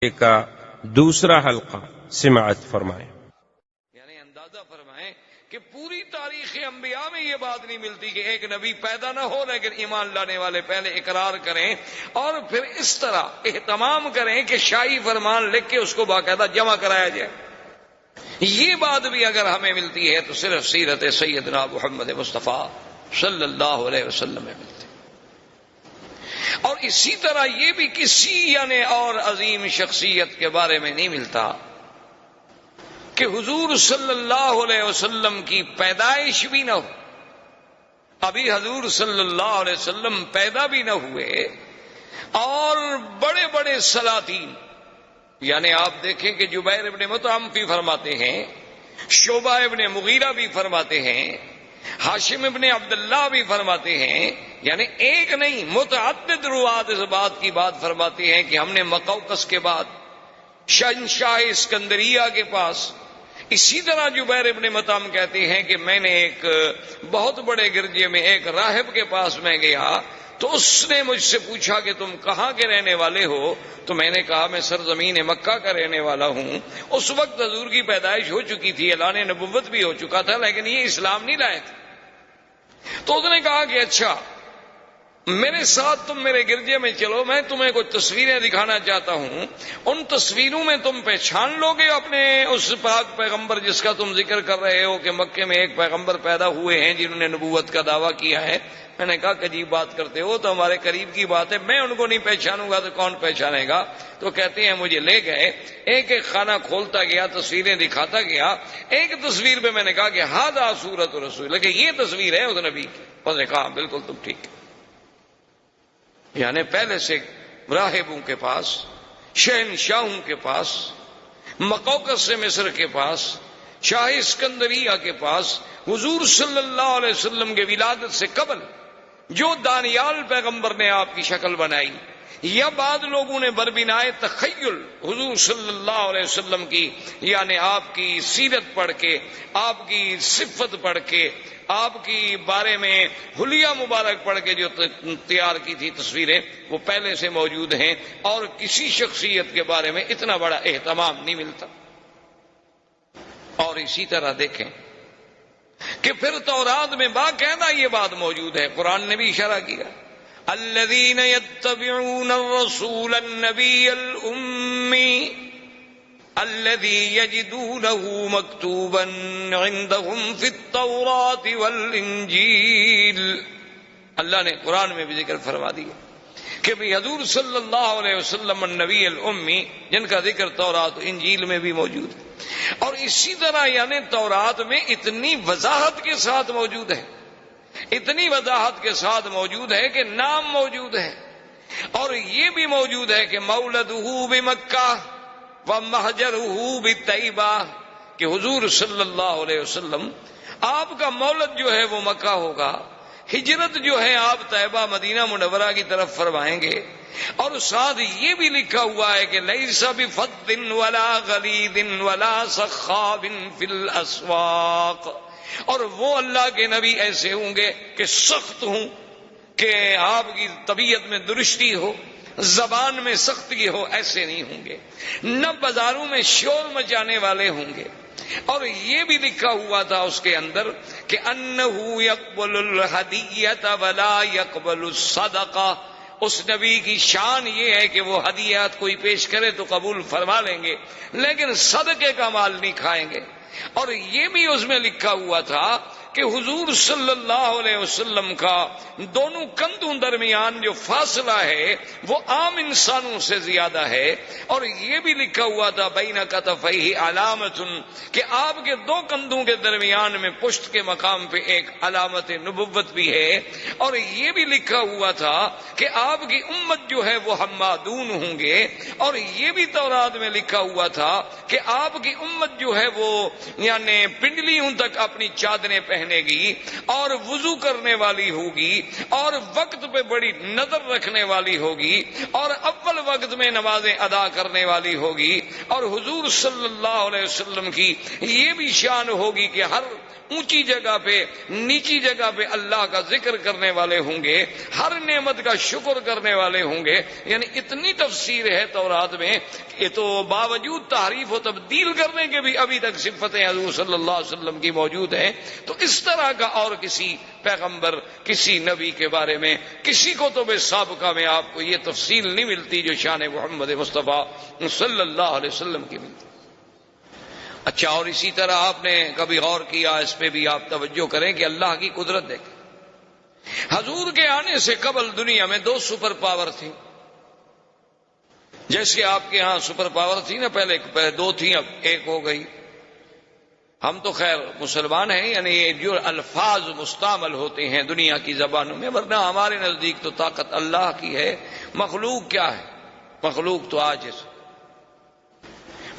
کا دوسرا حلقہ سماعت فرمائیں۔ یعنی اندازہ فرمائیں کہ پوری تاریخ انبیاء میں یہ بات نہیں ملتی کہ ایک نبی پیدا نہ ہو لیکن ایمان لانے والے پہلے اقرار کریں اور پھر اس طرح اہتمام کریں کہ شاہی فرمان لکھ کے اس کو باقاعدہ جمع کرایا جائے۔ یہ بات بھی اگر ہمیں ملتی ہے تو صرف سیرت سیدنا محمد مصطفیٰ صلی اللہ علیہ وسلم میں ملتی ہے۔ اور اسی طرح یہ بھی کسی یعنی اور عظیم شخصیت کے بارے میں نہیں ملتا کہ حضور صلی اللہ علیہ وسلم کی پیدائش بھی نہ ہو، ابھی حضور صلی اللہ علیہ وسلم پیدا بھی نہ ہوئے، اور بڑے بڑے سلاطین یعنی آپ دیکھیں کہ جبیر ابن مطعم بھی فرماتے ہیں، شعبہ ابن مغیرہ بھی فرماتے ہیں، ہاشم ابن عبداللہ بھی فرماتے ہیں، یعنی ایک نہیں متعدد روات اس بات کی بات فرماتے ہیں کہ ہم نے مقوقس کے بعد شہنشاہ اسکندریہ کے پاس، اسی طرح جبیر ابن مطعم کہتے ہیں کہ میں نے ایک بہت بڑے گرجے میں ایک راہب کے پاس میں گیا تو اس نے مجھ سے پوچھا کہ تم کہاں کے رہنے والے ہو، تو میں نے کہا میں سرزمین مکہ کا رہنے والا ہوں۔ اس وقت حضور کی پیدائش ہو چکی تھی، اعلان نبوت بھی ہو چکا تھا، لیکن یہ اسلام نہیں لائے تھے۔ تو اس نے کہا کہ اچھا میرے ساتھ تم میرے گرجے میں چلو، میں تمہیں کچھ تصویریں دکھانا چاہتا ہوں، ان تصویروں میں تم پہچان لو گے اپنے اس پاک پیغمبر جس کا تم ذکر کر رہے ہو کہ مکے میں ایک پیغمبر پیدا ہوئے ہیں جنہوں نے نبوت کا دعویٰ کیا ہے۔ میں نے کہا کہ عجیب بات کرتے ہو، تو ہمارے قریب کی بات ہے، میں ان کو نہیں پہچانوں گا تو کون پہچانے گا؟ تو کہتے ہیں مجھے لے گئے، ایک ایک خانہ کھولتا گیا، تصویریں دکھاتا گیا۔ ایک تصویر پہ میں نے کہا کہ ہذا صورت رسول، لیکن یہ تصویر ہے اس نبی کی۔ اس نے کہا بالکل تم ٹھیک۔ یعنی پہلے سے راہبوں کے پاس، شہنشاہوں کے پاس، مقوقس سے مصر کے پاس، شاہ اسکندریہ کے پاس، حضور صلی اللہ علیہ وسلم کے ولادت سے قبل جو دانیال پیغمبر نے آپ کی شکل بنائی، یا بعض لوگوں نے بربنائے تخیل حضور صلی اللہ علیہ وسلم کی یعنی آپ کی سیرت پڑھ کے، آپ کی صفت پڑھ کے، آپ کی بارے میں حلیہ مبارک پڑھ کے جو تیار کی تھی تصویریں، وہ پہلے سے موجود ہیں، اور کسی شخصیت کے بارے میں اتنا بڑا اہتمام نہیں ملتا۔ اور اسی طرح دیکھیں کہ پھر تورات میں باقاعدہ یہ بات موجود ہے، قرآن نے بھی اشارہ کیا، الذین یتبعون الرسول النبی الأمی الذی یجدونہ مکتوبا عندہم فی التوراة والانجیل۔ اللہ نے قرآن میں بھی ذکر فرما دیا کہ بھی حضور صلی اللہ علیہ وسلم النبی الامی، جن کا ذکر تورات و انجیل میں بھی موجود ہے۔ اور اسی طرح یعنی تورات میں اتنی وضاحت کے ساتھ موجود ہے، اتنی وضاحت کے ساتھ موجود ہے کہ نام موجود ہے، اور یہ بھی موجود ہے کہ مولدہ بمکہ ومہجرہ بطیبہ، کہ حضور صلی اللہ علیہ وسلم آپ کا مولد جو ہے وہ مکہ ہوگا، ہجرت جو ہے آپ طیبہ مدینہ منورہ کی طرف فرمائیں گے، اور ساتھ یہ بھی لکھا ہوا ہے کہ لیس بفظ ولا غلیظ ولا سخاب فی الاسواق، اور وہ اللہ کے نبی ایسے ہوں گے کہ سخت ہوں، کہ آپ کی طبیعت میں درستی ہو، زبان میں سختی ہو، ایسے نہیں ہوں گے، نہ بازاروں میں شور مچانے والے ہوں گے۔ اور یہ بھی لکھا ہوا تھا اس کے اندر کہ انہ یقبل الہدیۃ ولا یقبل الصدقہ، اس نبی کی شان یہ ہے کہ وہ ہدیات کوئی پیش کرے تو قبول فرما لیں گے، لیکن صدقے کا مال نہیں کھائیں گے۔ اور یہ بھی اس میں لکھا ہوا تھا کہ حضور صلی اللہ علیہ وسلم کا دونوں کندھوں درمیان جو فاصلہ ہے وہ عام انسانوں سے زیادہ ہے، اور یہ بھی لکھا ہوا تھا بین کتفیہ علامت، کہ آپ کے دو کندھوں کے درمیان میں پشت کے مقام پہ ایک علامت نبوت بھی ہے، اور یہ بھی لکھا ہوا تھا کہ آپ کی امت جو ہے وہ حمادون ہوں گے، اور یہ بھی تورات میں لکھا ہوا تھا کہ آپ کی امت جو ہے وہ یعنی پنڈلیوں تک اپنی چادریں پہنے گی، اور وضو کرنے والی ہوگی، اور وقت پہ بڑی نظر رکھنے والی ہوگی، اور اول وقت میں نمازیں ادا کرنے والی ہوگی، اور حضور صلی اللہ علیہ وسلم کی یہ بھی شان ہوگی کہ ہر اونچی جگہ پہ نیچی جگہ پہ اللہ کا ذکر کرنے والے ہوں گے، ہر نعمت کا شکر کرنے والے ہوں گے. یعنی اتنی تفسیر ہے تورات میں کہ تو باوجود تحریف و تبدیل کرنے کے بھی ابھی تک صفتیں حضور صلی اللہ علیہ وسلم کی موجود ہیں. تو اس طرح کا اور کسی پیغمبر، کسی نبی کے بارے میں کسی کو تو بے سابقہ میں آپ کو یہ تفصیل نہیں ملتی جو شان محمد مصطفیٰ صلی اللہ علیہ وسلم کی ملتی. اچھا، اور اسی طرح آپ نے کبھی غور کیا، اس پہ بھی آپ توجہ کریں کہ اللہ کی قدرت دیکھیں. حضور کے آنے سے قبل دنیا میں 2 سپر پاور تھیں. جیسے آپ کے ہاں سپر پاور تھی نا، پہلے 2 تھیں، اب 1 ہو گئی. ہم تو خیر مسلمان ہیں، یعنی یہ جو الفاظ مستعمل ہوتے ہیں دنیا کی زبانوں میں، ورنہ ہمارے نزدیک تو طاقت اللہ کی ہے. مخلوق کیا ہے؟ مخلوق تو عاجز.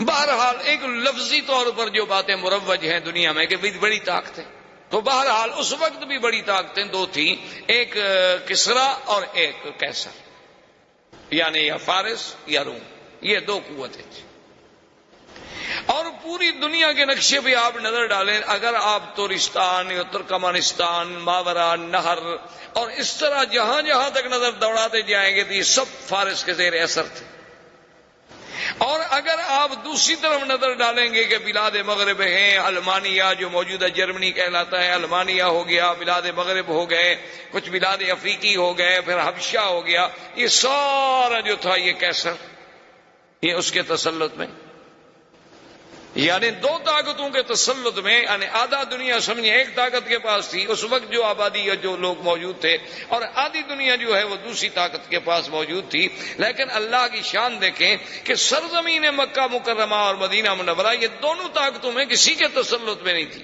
بہرحال ایک لفظی طور پر جو باتیں مروج ہیں دنیا میں کہ بڑی طاقتیں، تو بہرحال اس وقت بھی بڑی طاقتیں 2 تھیں، ایک کسرا اور ایک کیسر، یعنی یا فارس یا روم. یہ 2 قوتیں تھیں. اور پوری دنیا کے نقشے پہ آپ نظر ڈالیں، اگر آپ ترکستان یا ترکمانستان، ماورا نہر اور اس طرح جہاں جہاں تک نظر دوڑاتے جائیں گے تو یہ سب فارس کے زیر اثر تھے. اور اگر آپ دوسری طرف نظر ڈالیں گے کہ بلاد مغرب ہیں، المانیہ جو موجودہ جرمنی کہلاتا ہے، المانیہ ہو گیا، بلاد مغرب ہو گئے، کچھ بلاد افریقی ہو گئے، پھر حبشہ ہو گیا، یہ سارا جو تھا یہ کیسر، یہ اس کے تسلط میں. یعنی 2 طاقتوں کے تسلط میں، یعنی آدھا دنیا سمجھیں ایک طاقت کے پاس تھی اس وقت جو آبادی یا جو لوگ موجود تھے، اور آدھی دنیا جو ہے وہ دوسری طاقت کے پاس موجود تھی. لیکن اللہ کی شان دیکھیں کہ سرزمین مکہ مکرمہ اور مدینہ منورہ یہ دونوں طاقتوں میں کسی کے تسلط میں نہیں تھی.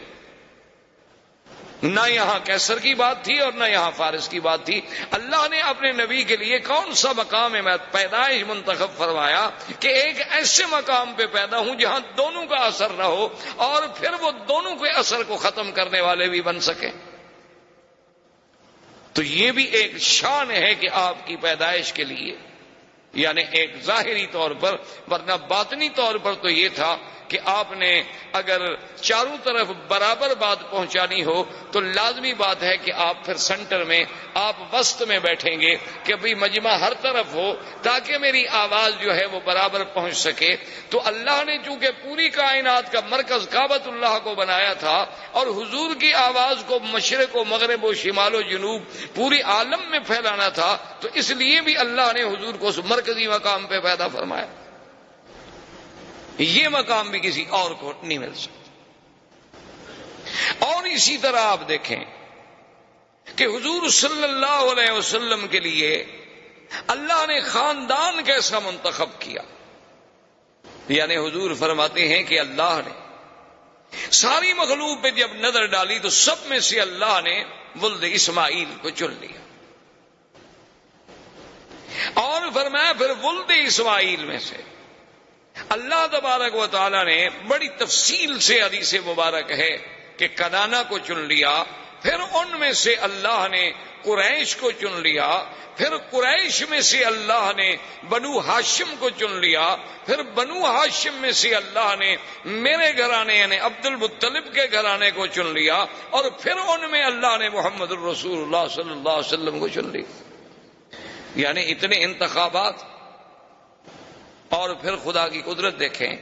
نہ یہاں کیسر کی بات تھی اور نہ یہاں فارس کی بات تھی. اللہ نے اپنے نبی کے لیے کون سا مقام پیدائش منتخب فرمایا کہ ایک ایسے مقام پہ پیدا ہوں جہاں دونوں کا اثر نہ ہو اور پھر وہ دونوں کے اثر کو ختم کرنے والے بھی بن سکیں. تو یہ بھی ایک شان ہے کہ آپ کی پیدائش کے لیے، یعنی ایک ظاہری طور پر، ورنہ باطنی طور پر تو یہ تھا کہ آپ نے اگر چاروں طرف برابر بات پہنچانی ہو تو لازمی بات ہے کہ آپ پھر سینٹر میں، آپ وسط میں بیٹھیں گے کہ بھئی مجمع ہر طرف ہو تاکہ میری آواز جو ہے وہ برابر پہنچ سکے. تو اللہ نے چونکہ پوری کائنات کا مرکز کعبۃ اللہ کو بنایا تھا اور حضور کی آواز کو مشرق و مغرب و شمال و جنوب پوری عالم میں پھیلانا تھا، تو اس لیے بھی اللہ نے حضور کو اس مرکزی مقام پہ پیدا فرمایا. یہ مقام بھی کسی اور کو نہیں مل سکتا. اور اسی طرح آپ دیکھیں کہ حضور صلی اللہ علیہ وسلم کے لیے اللہ نے خاندان کیسا منتخب کیا. یعنی حضور فرماتے ہیں کہ اللہ نے ساری مخلوق پہ جب نظر ڈالی تو سب میں سے اللہ نے ولد اسماعیل کو چن لیا، اور فرمایا پھر ولد اسماعیل میں سے اللہ تبارک و تعالی نے بڑی تفصیل سے حدیث مبارک ہے کہ کنانہ کو چن لیا، پھر ان میں سے اللہ نے قریش کو چن لیا، پھر قریش میں سے اللہ نے بنو ہاشم کو چن لیا، پھر بنو ہاشم میں سے اللہ نے میرے گھرانے یعنی عبد المطلب کے گھرانے کو چن لیا، اور پھر ان میں اللہ نے محمد الرسول اللہ صلی اللہ علیہ وسلم کو چن لیا. یعنی اتنے انتخابات. اور پھر خدا کی قدرت دیکھیں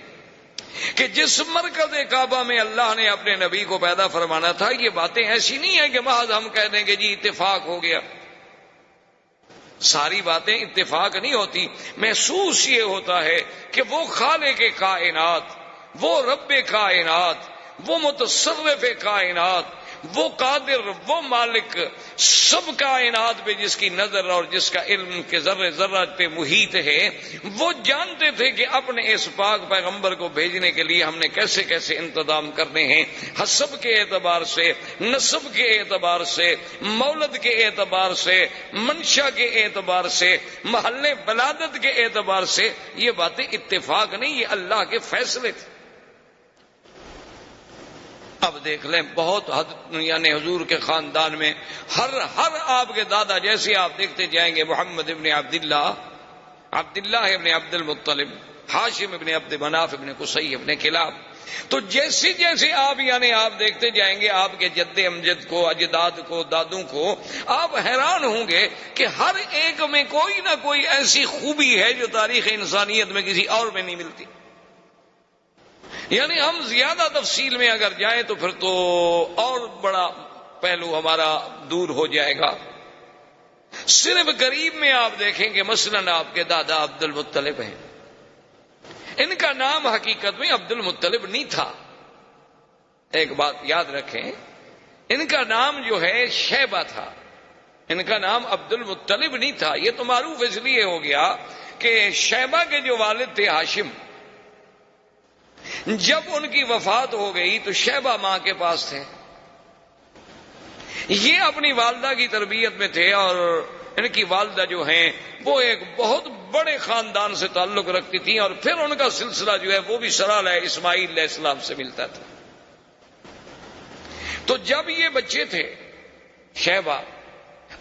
کہ جس مرکز کعبہ میں اللہ نے اپنے نبی کو پیدا فرمانا تھا، یہ باتیں ایسی نہیں ہیں کہ محض ہم کہہ دیں کہ جی اتفاق ہو گیا. ساری باتیں اتفاق نہیں ہوتی. محسوس یہ ہوتا ہے کہ وہ خالق کائنات، وہ رب کائنات، وہ متصرف کائنات، وہ قادر، وہ مالک سب کائنات پہ جس کی نظر اور جس کا علم کے ذرے ذرہ پہ محیط ہے، وہ جانتے تھے کہ اپنے اس پاک پیغمبر کو بھیجنے کے لیے ہم نے کیسے کیسے انتظام کرنے ہیں، حسب کے اعتبار سے، نسب کے اعتبار سے، مولد کے اعتبار سے، منشا کے اعتبار سے، محل ولادت کے اعتبار سے. یہ باتیں اتفاق نہیں، یہ اللہ کے فیصلے تھے. اب دیکھ لیں بہت حد، یعنی حضور کے خاندان میں ہر آپ کے دادا، جیسے آپ دیکھتے جائیں گے محمد ابن عبداللہ ابن عبد المطلب، ہاشم ابن عبد مناف ابن قصی ابن کلاب. تو جیسے جیسے آپ آپ دیکھتے جائیں گے آپ کے جد امجد کو، اجداد کو، دادوں کو، آپ حیران ہوں گے کہ ہر ایک میں کوئی نہ کوئی ایسی خوبی ہے جو تاریخ انسانیت میں کسی اور میں نہیں ملتی. یعنی ہم زیادہ تفصیل میں اگر جائیں تو پھر تو اور بڑا پہلو ہمارا دور ہو جائے گا. صرف قریب میں آپ دیکھیں کہ مثلاً آپ کے دادا عبد المطلب ہیں. ان کا نام حقیقت میں عبد المطلب نہیں تھا. ایک بات یاد رکھیں، ان کا نام جو ہے شیبہ تھا. ان کا نام عبد المطلب نہیں تھا. یہ تو معروف اس لیے ہو گیا کہ شیبہ کے جو والد تھے ہاشم، جب ان کی وفات ہو گئی تو شیبہ ماں کے پاس تھے. یہ اپنی والدہ کی تربیت میں تھے اور ان کی والدہ جو ہیں وہ ایک بہت بڑے خاندان سے تعلق رکھتی تھیں اور پھر ان کا سلسلہ جو ہے وہ بھی سلالہ اسماعیل علیہ السلام سے ملتا تھا. تو جب یہ بچے تھے شیبہ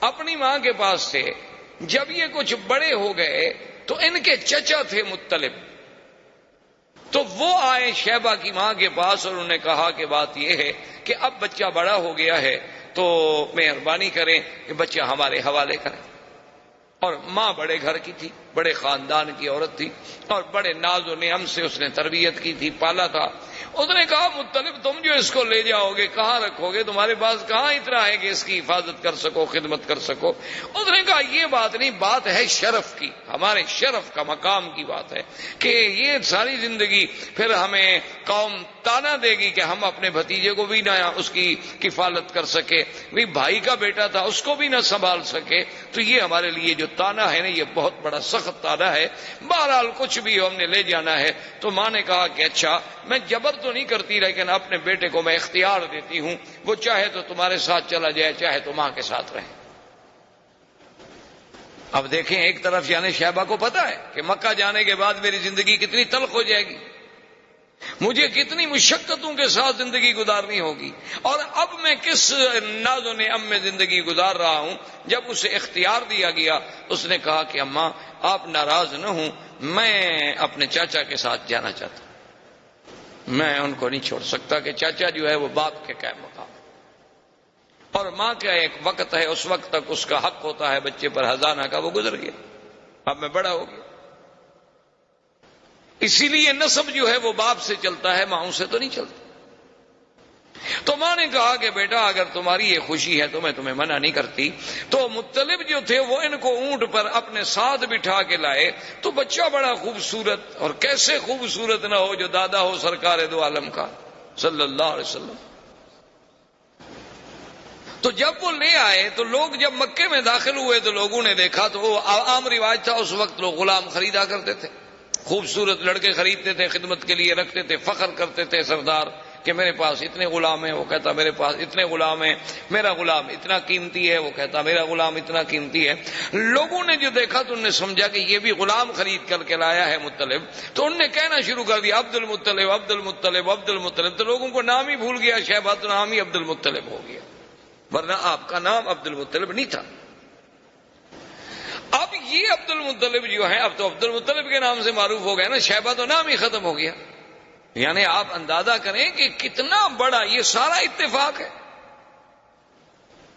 اپنی ماں کے پاس تھے. جب یہ کچھ بڑے ہو گئے تو ان کے چچا تھے مطلب، تو وہ آئے شیبہ کی ماں کے پاس اور انہوں نے کہا کہ بات یہ ہے کہ اب بچہ بڑا ہو گیا ہے تو مہربانی کریں کہ بچہ ہمارے حوالے کریں. اور ماں بڑے گھر کی تھی، بڑے خاندان کی عورت تھی اور بڑے ناز و نعم سے اس نے تربیت کی تھی، پالا تھا. اس نے کہا مطلب تم جو اس کو لے جاؤ گے کہاں رکھو گے؟ تمہارے پاس کہاں اتنا ہے کہ اس کی حفاظت کر سکو، خدمت کر سکو؟ اس نے کہا یہ بات نہیں، بات ہے شرف کی، ہمارے شرف کا، مقام کی بات ہے کہ یہ ساری زندگی پھر ہمیں قوم تانا دے گی کہ ہم اپنے بھتیجے کو بھی نہ اس کی کفالت کر سکے، بھی بھائی کا بیٹا تھا اس کو بھی نہ سنبھال سکے. تو یہ ہمارے لیے جو تانا ہے نا یہ بہت بڑا سخت تانا ہے. بہرحال کچھ بھی ہم نے لے جانا ہے. تو ماں نے کہا کہ اچھا میں جبر تو نہیں کرتی لیکن اپنے بیٹے کو میں اختیار دیتی ہوں، وہ چاہے تو تمہارے ساتھ چلا جائے چاہے تو ماں کے ساتھ رہے. اب دیکھیں ایک طرف یعنی شیبہ کو پتا ہے کہ مکہ جانے کے بعد میری زندگی کتنی تلخ ہو جائے گی، مجھے کتنی مشقتوں کے ساتھ زندگی گزارنی ہوگی، اور اب میں کس ناز و نعم میں زندگی گزار رہا ہوں. جب اسے اختیار دیا گیا اس نے کہا کہ اماں آپ ناراض نہ ہوں، میں اپنے چاچا کے ساتھ جانا چاہتا ہوں، میں ان کو نہیں چھوڑ سکتا کہ چاچا جو ہے وہ باپ کے قائم مقام ہے. اور ماں کا ایک وقت ہے، اس وقت تک اس کا حق ہوتا ہے بچے پر ہزانہ کا، وہ گزر گیا، اب میں بڑا ہو گیا. اسی لیے نسب جو ہے وہ باپ سے چلتا ہے، ماں سے تو نہیں چلتا. تو ماں نے کہا کہ بیٹا اگر تمہاری یہ خوشی ہے تو میں تمہیں منع نہیں کرتی. تو مطلب جو تھے وہ ان کو اونٹ پر اپنے ساتھ بٹھا کے لائے. تو بچہ بڑا خوبصورت، اور کیسے خوبصورت نہ ہو جو دادا ہو سرکار دو عالم کا صلی اللہ علیہ وسلم. تو جب وہ لے آئے تو لوگ جب مکے میں داخل ہوئے تو لوگوں نے دیکھا، تو وہ عام رواج تھا اس وقت، لوگ غلام خریدا کرتے تھے، خوبصورت لڑکے خریدتے تھے، خدمت کے لیے رکھتے تھے، فخر کرتے تھے سردار کہ میرے پاس اتنے غلام ہیں، وہ کہتا میرے پاس اتنے غلام ہیں، میرا غلام اتنا قیمتی ہے، وہ کہتا میرا غلام اتنا قیمتی ہے. لوگوں نے جو دیکھا تو انہوں نے سمجھا کہ یہ بھی غلام خرید کر کے لایا ہے مطلب. تو انہوں نے کہنا شروع کر دیا عبد المطلب عبد المطلب عبد المطلب. تو لوگوں کو نام ہی بھول گیا، شیبہ تو نام ہی عبد المطلب ہو گیا، ورنہ آپ کا نام عبد المطلب نہیں تھا. اب یہ عبد المطلب جو ہے اب تو عبد المطلب کے نام سے معروف ہو گیا نا، شیبہ تو نام ہی ختم ہو گیا. یعنی آپ اندازہ کریں کہ کتنا بڑا یہ سارا اتفاق ہے.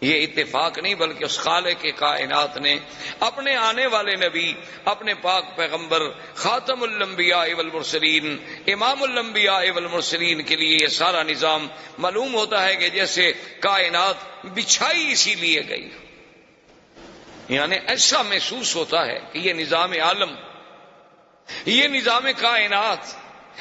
یہ اتفاق نہیں بلکہ اس خالق کے کائنات نے اپنے آنے والے نبی، اپنے پاک پیغمبر خاتم الانبیاء والمرسلین، امام الانبیاء والمرسلین کے لیے یہ سارا نظام معلوم ہوتا ہے کہ جیسے کائنات بچھائی اسی لیے گئی. یعنی ایسا محسوس ہوتا ہے کہ یہ نظام عالم، یہ نظام کائنات،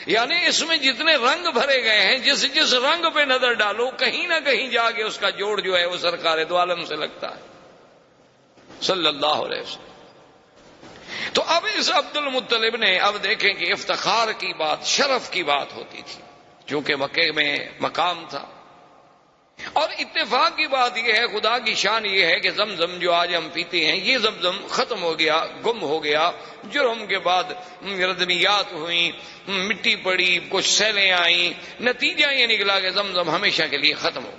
یعنی اس میں جتنے رنگ بھرے گئے ہیں، جس رنگ پہ نظر ڈالو کہیں نہ کہیں جا کے اس کا جوڑ جو ہے وہ سرکار دو عالم سے لگتا ہے صلی اللہ علیہ وسلم. تو اب اس عبد المطلب نے، اب دیکھیں کہ افتخار کی بات، شرف کی بات ہوتی تھی چونکہ مکے میں مقام تھا. اور اتفاق کی بات یہ ہے، خدا کی شان یہ ہے کہ زمزم جو آج ہم پیتے ہیں یہ زمزم ختم ہو گیا، گم ہو گیا. جرم کے بعد ردمیات ہوئیں، مٹی پڑی، کچھ سیلیں آئیں، نتیجہ یہ نکلا کہ زمزم ہمیشہ کے لیے ختم ہو،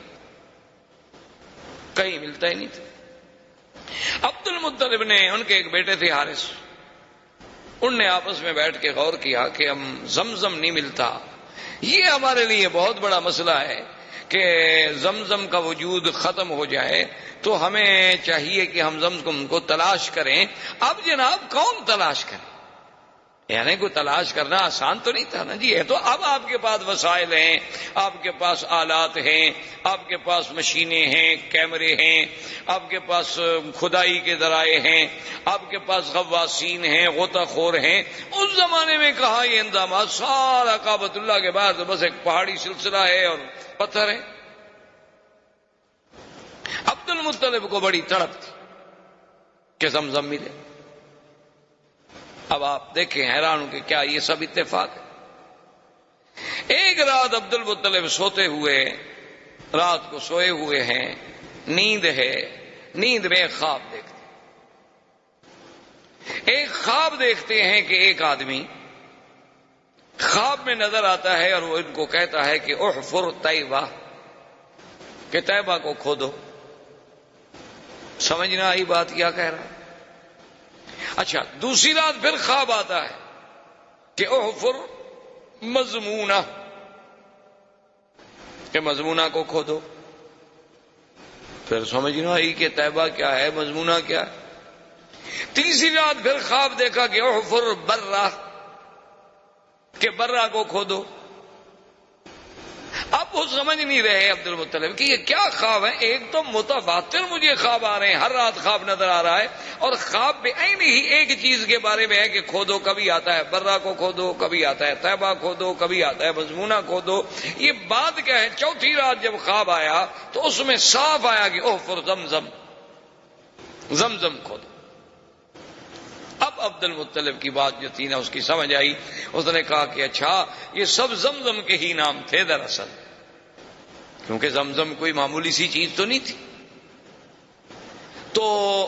کہیں ملتا ہی نہیں تھا. عبد المطلب نے، ان کے ایک بیٹے تھے حارث، ان نے آپس میں بیٹھ کے غور کیا کہ ہم زمزم نہیں ملتا، یہ ہمارے لیے بہت بڑا مسئلہ ہے کہ زمزم کا وجود ختم ہو جائے، تو ہمیں چاہیے کہ ہم زمزم کو تلاش کریں۔ اب جناب کون تلاش کرے؟ یعنی کوئی تلاش کرنا آسان تو نہیں تھا نا جی، ہے تو اب آپ کے پاس وسائل ہیں، آپ کے پاس آلات ہیں، آپ کے پاس مشینیں ہیں، کیمرے ہیں، آپ کے پاس کھدائی کے ذرائع ہیں، آپ کے پاس غواصین ہیں، غوطہ خور ہیں۔ اس زمانے میں کہاں یہ انتظامات؟ سارا کعبۃ اللہ کے بعد بس ایک پہاڑی سلسلہ ہے اور پتھر ہے۔ عبد المطلب کو بڑی تڑپ تھی کہ زمزم ملے۔ اب آپ دیکھیں، حیران ہوں کہ کیا یہ سب اتفاق ہے؟ ایک رات عبد المطلب سوتے ہوئے، رات کو سوئے ہوئے ہیں، نیند ہے، نیند میں ایک خواب دیکھتے، ایک خواب دیکھتے ہیں کہ ایک آدمی خواب میں نظر آتا ہے اور وہ ان کو کہتا ہے کہ احفر طیبہ، کہ طیبہ کو کھودو۔ سمجھ نہ آئی بات کیا کہہ رہا ہے؟ اچھا، دوسری رات پھر خواب آتا ہے کہ احفر مضمونہ، کہ مضمونہ کو کھودو۔ پھر سمجھ نہ آئی کہ طیبہ کیا ہے، مضمونہ کیا ہے۔ تیسری رات پھر خواب دیکھا کہ احفر برہ، کہ برہ کو کھودو۔ اب وہ سمجھ نہیں رہے عبد المطلب کہ یہ کیا خواب ہے؟ ایک تو متواتر مجھے خواب آ رہے ہیں، ہر رات خواب نظر آ رہا ہے، اور خواب میں عین ہی ایک چیز کے بارے میں ہے کہ کھودو، کبھی آتا ہے برہ کو کھودو، کبھی آتا ہے طیبہ کھودو، کبھی آتا ہے مضمونہ کھودو۔ یہ بات کیا ہے؟ چوتھی رات جب خواب آیا تو اس میں صاف آیا کہ احفر زمزم، زمزم کھودو۔ اب عبد المطلب کی بات جو تھی نا، اس کی سمجھ آئی۔ اس نے کہا کہ اچھا، یہ سب زمزم کے ہی نام تھے دراصل، کیونکہ زمزم کوئی معمولی سی چیز تو نہیں تھی۔ تو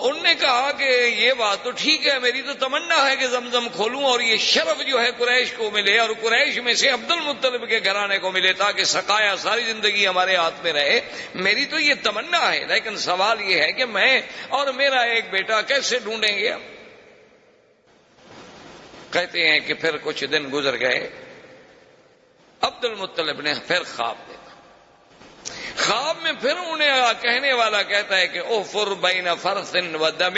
ان نے کہا کہ یہ بات تو ٹھیک ہے، میری تو تمنا ہے کہ زمزم کھولوں اور یہ شرف جو ہے قریش کو ملے، اور قریش میں سے عبد المطلب کے گھرانے کو ملے، تاکہ سقایا ساری زندگی ہمارے ہاتھ میں رہے۔ میری تو یہ تمنا ہے، لیکن سوال یہ ہے کہ میں اور میرا ایک بیٹا کیسے ڈھونڈیں گے؟ کہتے ہیں کہ پھر کچھ دن گزر گئے، عبد المطلب نے پھر خواب دیکھا۔ خواب میں پھر انہیں کہنے والا کہتا ہے کہ احفر بین فرث و دم،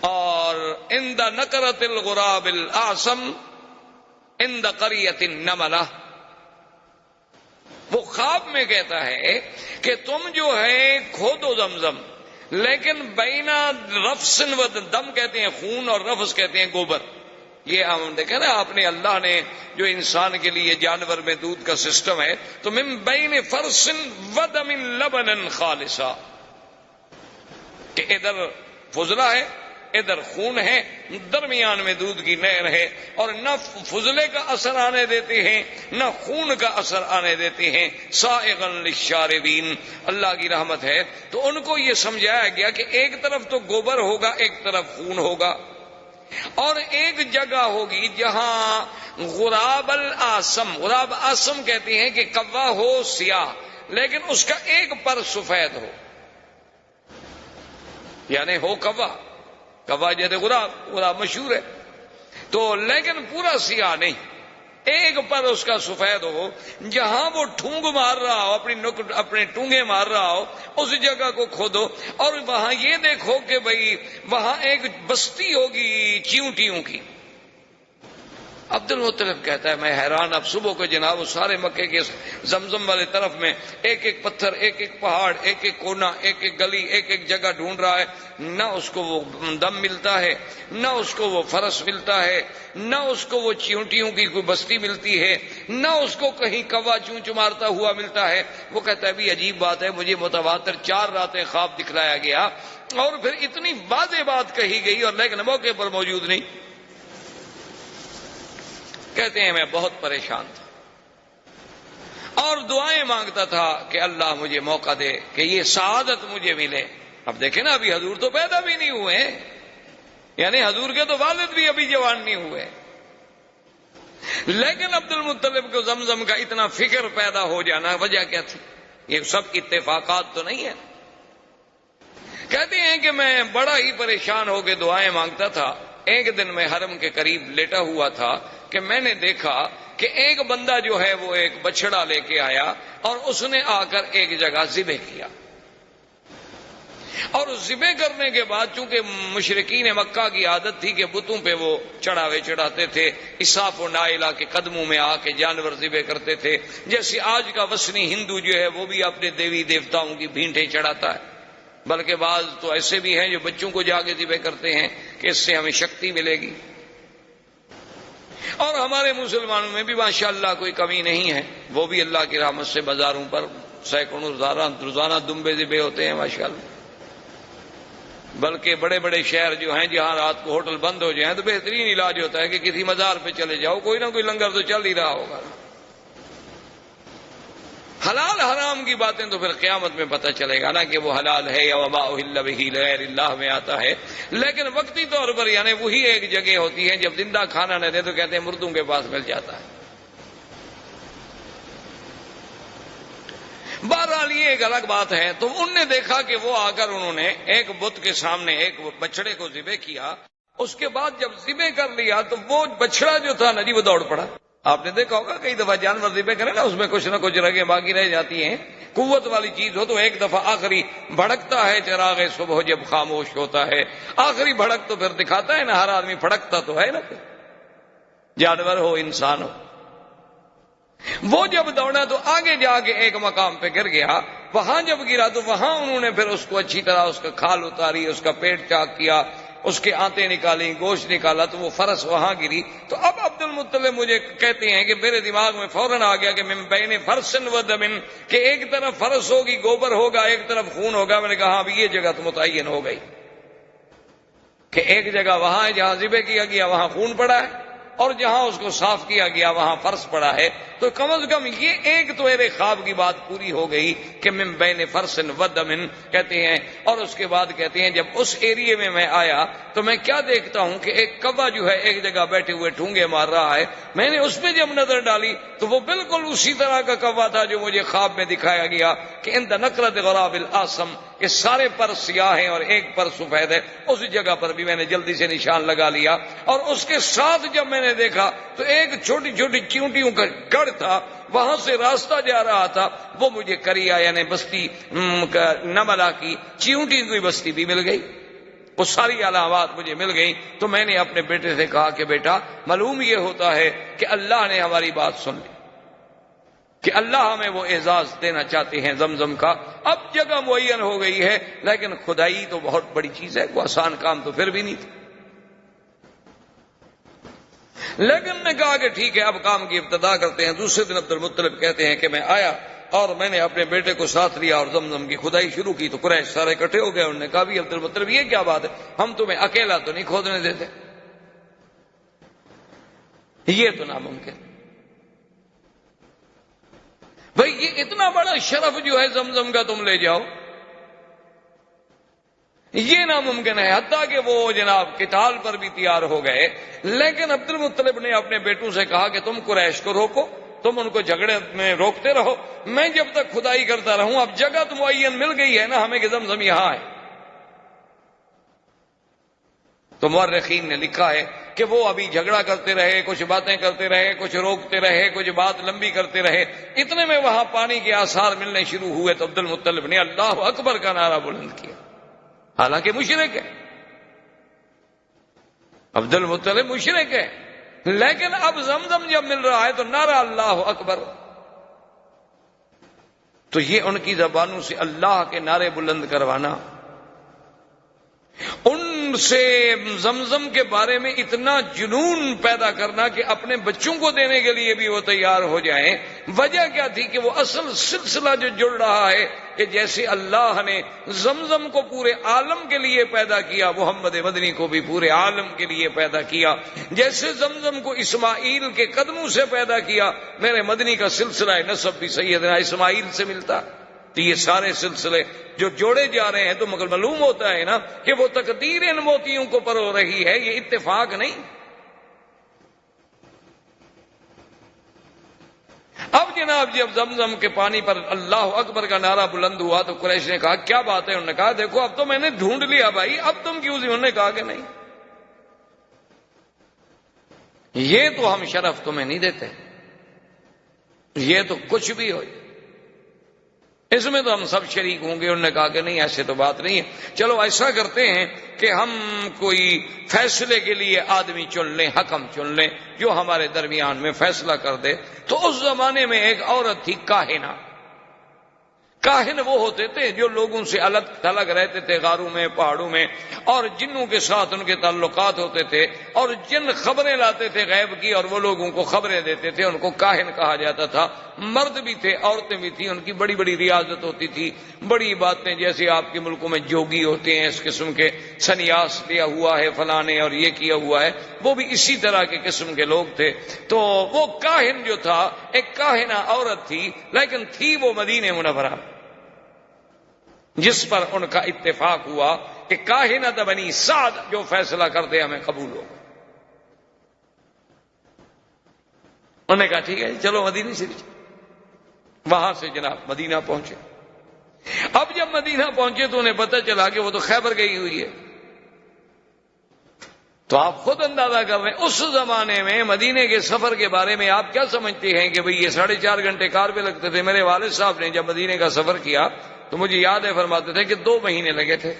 اور عند نکرۃ الغراب الاعصم عند قریۃ النملہ۔ وہ خواب میں کہتا ہے کہ تم جو ہے کھودو زمزم، لیکن بینا رفس و دم کہتے ہیں خون، اور رفس کہتے ہیں گوبر۔ یہ ہم دیکھیں نا، آپ نے اللہ نے جو انسان کے لیے جانور میں دودھ کا سسٹم ہے، تو من بین فرس و دم لبنا خالصا، کہ ادھر فضلہ ہے، ادھر خون ہے، درمیان میں دودھ کی نہر ہے، اور نہ فضلے کا اثر آنے دیتے ہیں نہ خون کا اثر آنے دیتے ہیں، سائغا للشاربین۔ اللہ کی رحمت ہے تو ان کو یہ سمجھایا گیا کہ ایک طرف تو گوبر ہوگا، ایک طرف خون ہوگا، اور ایک جگہ ہوگی جہاں غراب الاعصم، غراب اعصم کہتے ہیں کہ کوا ہو سیاہ لیکن اس کا ایک پر سفید ہو، یعنی ہو کوا جیسے غراب مشہور ہے، تو لیکن پورا سیاہ نہیں، ایک پر اس کا سفید ہو، جہاں وہ ٹھونگ مار رہا ہو، اپنے ٹونگے مار رہا ہو، اس جگہ کو کھودو، اور وہاں یہ دیکھو کہ بھئی وہاں ایک بستی ہوگی چیونٹیوں کی۔ عبد المطلب کہتا ہے میں حیران، اب صبح کو جناب وہ سارے مکے کے زمزم والے طرف میں ایک ایک پتھر، ایک ایک پہاڑ، ایک ایک کونا، ایک ایک گلی، ایک ایک جگہ ڈھونڈ رہا ہے، نہ اس کو وہ دم ملتا ہے، نہ اس کو وہ فرس ملتا ہے، نہ اس کو وہ چیونٹیوں کی کوئی بستی ملتی ہے، نہ اس کو کہیں کوا چونچ مارتا ہوا ملتا ہے۔ وہ کہتا ہے بھی عجیب بات ہے، مجھے متواتر 4 راتیں خواب دکھلایا گیا، اور پھر اتنی واضح بات کہی گئی اور لیکن موقع پر موجود نہیں۔ کہتے ہیں میں بہت پریشان تھا اور دعائیں مانگتا تھا کہ اللہ مجھے موقع دے کہ یہ سعادت مجھے ملے۔ اب دیکھیں نا، ابھی حضور تو پیدا بھی نہیں ہوئے، یعنی حضور کے تو والد بھی ابھی جوان نہیں ہوئے، لیکن عبد المطلب کو زمزم کا اتنا فکر پیدا ہو جانا وجہ کیا تھی؟ یہ سب اتفاقات تو نہیں ہے۔ کہتے ہیں کہ میں بڑا ہی پریشان ہو کے دعائیں مانگتا تھا ایک دن میں حرم کے قریب لیٹا ہوا تھا کہ میں نے دیکھا کہ ایک بندہ جو ہے وہ ایک بچڑا لے کے آیا اور اس نے آ کر ایک جگہ ذبح کیا، اور ذبح کرنے کے بعد چونکہ مشرکین مکہ کی عادت تھی کہ بتوں پہ وہ چڑھاوے چڑھاتے تھے، اساف و نائلہ کے قدموں میں آ کے جانور ذبح کرتے تھے، جیسے آج کا وثنی ہندو جو ہے وہ بھی اپنے دیوی دیوتاؤں کی بھینٹیں چڑھاتا ہے، بلکہ بعض تو ایسے بھی ہیں جو بچوں کو جا کے ذبح کرتے ہیں کہ اس سے ہمیں شکتی ملے گی۔ اور ہمارے مسلمانوں میں بھی ماشاءاللہ کوئی کمی نہیں ہے، وہ بھی اللہ کی رحمت سے بازاروں پر سینکڑوں روزانہ دمبے ذبح ہوتے ہیں ماشاءاللہ۔ بلکہ بڑے بڑے شہر جو ہیں جہاں رات کو ہوٹل بند ہو جائیں تو بہترین علاج ہوتا ہے کہ کسی مزار پہ چلے جاؤ، کوئی نہ کوئی لنگر تو چل ہی رہا ہوگا۔ حلال حرام کی باتیں تو پھر قیامت میں پتہ چلے گا نا کہ وہ حلال ہے یا وما اہل بہ لغیر اللہ میں آتا ہے، لیکن وقتی طور پر یعنی وہی ایک جگہ ہوتی ہے، جب زندہ کھانا نہ دے تو کہتے ہیں مردوں کے پاس مل جاتا ہے۔ بہرحال یہ ایک الگ بات ہے۔ تو ان نے دیکھا کہ وہ آ کر انہوں نے ایک بت کے سامنے ایک بچڑے کو ذبح کیا، اس کے بعد جب ذبح کر لیا تو وہ بچڑا جو تھا نا جی وہ دوڑ پڑا۔ آپ نے دیکھا ہوگا کئی دفعہ جانور ذبح کرے نا، اس میں کچھ نہ کچھ رگیں باقی رہ جاتی ہیں، قوت والی چیز ہو تو ایک دفعہ آخری بھڑکتا ہے چراغ صبح جب خاموش ہوتا ہے، آخری بھڑک تو پھر دکھاتا ہے نا، ہر آدمی بھڑکتا تو ہے نا، پھر جانور ہو انسان ہو۔ وہ جب دوڑا تو آگے جا کے ایک مقام پہ گر گیا، وہاں جب گرا تو وہاں انہوں نے پھر اس کو اچھی طرح اس کا کھال اتاری، اس کا پیٹ چاک کیا، اس کے آنتیں نکالی، گوشت نکالا، تو وہ فرس وہاں گری۔ تو اب عبد المطلب مجھے کہتے ہیں کہ میرے دماغ میں فوراً آ گیا کہ من بین فرسن و دمن، کہ ایک طرف فرس ہوگی گوبر ہوگا، ایک طرف خون ہوگا۔ میں نے کہا اب یہ جگہ تو متعین ہو گئی کہ ایک جگہ وہاں ہے جہاں ذبح کیا گیا وہاں خون پڑا ہے، اور جہاں اس کو صاف کیا گیا وہاں فرش پڑا ہے۔ تو کم از کم یہ ایک تو میرے خواب کی بات پوری ہو گئی کہ من بین فرس و دم کہتے ہیں۔ اور اس کے بعد کہتے ہیں جب اس ایریے میں آیا تو میں کیا دیکھتا ہوں کہ ایک کوا جو ہے ایک جگہ بیٹھے ہوئے ٹھونگے مار رہا ہے۔ میں نے اس پہ جب نظر ڈالی تو وہ بالکل اسی طرح کا کوا تھا جو مجھے خواب میں دکھایا گیا کہ عند نقرۃ غراب الاسم، کہ سارے پر سیاہ ہیں اور ایک پر سفید ہے۔ اس جگہ پر بھی میں نے جلدی سے نشان لگا لیا، اور اس کے ساتھ جب میں نے دیکھا تو ایک چھوٹی چھوٹی چیونٹیوں کا گڑھ تھا، وہاں سے راستہ جا رہا تھا، وہ مجھے کریا یعنی بستی نملا کی چیونٹی کی بستی بھی مل گئی، وہ ساری علامات مجھے مل گئی۔ تو میں نے اپنے بیٹے سے کہا کہ بیٹا معلوم یہ ہوتا ہے کہ اللہ نے ہماری بات سن لی، کہ اللہ ہمیں وہ اعزاز دینا چاہتے ہیں زمزم کا۔ اب جگہ معین ہو گئی ہے، لیکن خدائی تو بہت بڑی چیز ہے، کوئی آسان کام تو پھر بھی نہیں تھا۔ لیکن نے کہا کہ ٹھیک ہے اب کام کی ابتدا کرتے ہیں۔ دوسرے دن عبد المطلب کہتے ہیں کہ میں آیا اور میں نے اپنے بیٹے کو ساتھ لیا اور زمزم کی کھدائی شروع کی۔ تو قریش سارے اکٹھے ہو گئے، انہوں نے کہا بھی عبد المطلب یہ کیا بات ہے، ہم تمہیں اکیلا تو نہیں کھودنے دیتے، یہ تو ناممکن۔ بھئی یہ اتنا بڑا شرف جو ہے زمزم کا تم لے جاؤ، یہ ناممکن ہے۔ حتیٰ کہ وہ جناب قتال پر بھی تیار ہو گئے، لیکن عبد المطلب نے اپنے بیٹوں سے کہا کہ تم قریش کو روکو، تم ان کو جھگڑے میں روکتے رہو، میں جب تک کھدائی کرتا رہوں۔ اب جگہ تو معین مل گئی ہے نا ہمیں کہ زمزم یہاں ہے۔ تو مورخین نے لکھا ہے کہ وہ ابھی جھگڑا کرتے رہے، کچھ باتیں کرتے رہے، کچھ روکتے رہے، کچھ بات لمبی کرتے رہے، اتنے میں وہاں پانی کے آثار ملنے شروع ہوئے تو عبد المطلب نے اللہ اکبر کا نعرہ بلند کیا، حالانکہ مشرک ہے، عبد المطلب مشرک ہے، لیکن اب زمزم جب مل رہا ہے تو نعرہ اللہ اکبر۔ تو یہ ان کی زبانوں سے اللہ کے نعرے بلند کروانا، ان سے زمزم کے بارے میں اتنا جنون پیدا کرنا کہ اپنے بچوں کو دینے کے لیے بھی وہ تیار ہو جائیں۔ وجہ کیا تھی کہ وہ اصل سلسلہ جو جڑ رہا ہے کہ جیسے اللہ نے زمزم کو پورے عالم کے لیے پیدا کیا، محمد مدنی کو بھی پورے عالم کے لیے پیدا کیا، جیسے زمزم کو اسماعیل کے قدموں سے پیدا کیا، میرے مدنی کا سلسلہ نسب بھی سیدنا اسماعیل سے ملتا۔ تو یہ سارے سلسلے جو جوڑے جا رہے ہیں تو مگر معلوم ہوتا ہے نا کہ وہ تقدیر ان موتیوں کو پرو رہی ہے، یہ اتفاق نہیں۔ اب جناب جب زمزم کے پانی پر اللہ اکبر کا نعرہ بلند ہوا تو قریش نے کہا کیا بات ہے؟ انہوں نے کہا دیکھو اب تو میں نے ڈھونڈ لیا بھائی، اب تم کیوں؟ انہوں نے کہا کہ نہیں، یہ تو ہم شرف تمہیں نہیں دیتے، یہ تو کچھ بھی ہو، اس میں تو ہم سب شریک ہوں گے۔ انہوں نے کہا کہ نہیں، ایسے تو بات نہیں ہے، چلو ایسا کرتے ہیں کہ ہم کوئی فیصلے کے لیے آدمی چن لیں، حکم چن لیں جو ہمارے درمیان میں فیصلہ کر دے۔ تو اس زمانے میں ایک عورت تھی کاہنہ۔ کاہن وہ ہوتے تھے جو لوگوں سے الگ تھلگ رہتے تھے، غاروں میں، پہاڑوں میں، اور جنوں کے ساتھ ان کے تعلقات ہوتے تھے، اور جن خبریں لاتے تھے غیب کی اور وہ لوگوں کو خبریں دیتے تھے، ان کو کاہن کہا جاتا تھا۔ مرد بھی تھے، عورتیں بھی تھیں، ان کی بڑی بڑی ریاضت ہوتی تھی، بڑی باتیں، جیسے آپ کے ملکوں میں جوگی ہوتے ہیں، اس قسم کے سنیاس لیا ہوا ہے فلاں نے اور یہ کیا ہوا ہے، وہ بھی اسی طرح کے قسم کے لوگ تھے۔ تو وہ کاہن جو تھا، ایک کاہنہ عورت تھی، لیکن تھی وہ مدینہ منورہ، جس پر ان کا اتفاق ہوا کہ کاہنہ بنی سعد جو فیصلہ کرتے ہمیں قبول ہو۔ انہوں نے کہا ٹھیک ہے چلو مدینہ شریف۔ وہاں سے جناب مدینہ پہنچے۔ اب جب مدینہ پہنچے تو انہیں پتہ چلا کہ وہ تو خیبر گئی ہوئی ہے۔ تو آپ خود اندازہ کر رہے ہیں اس زمانے میں مدینے کے سفر کے بارے میں آپ کیا سمجھتے ہیں کہ بھئی یہ 4.5 گھنٹے کار پہ لگتے تھے۔ میرے والد صاحب نے جب مدینے کا سفر کیا تو مجھے یاد ہے، فرماتے تھے کہ 2 مہینے لگے تھے۔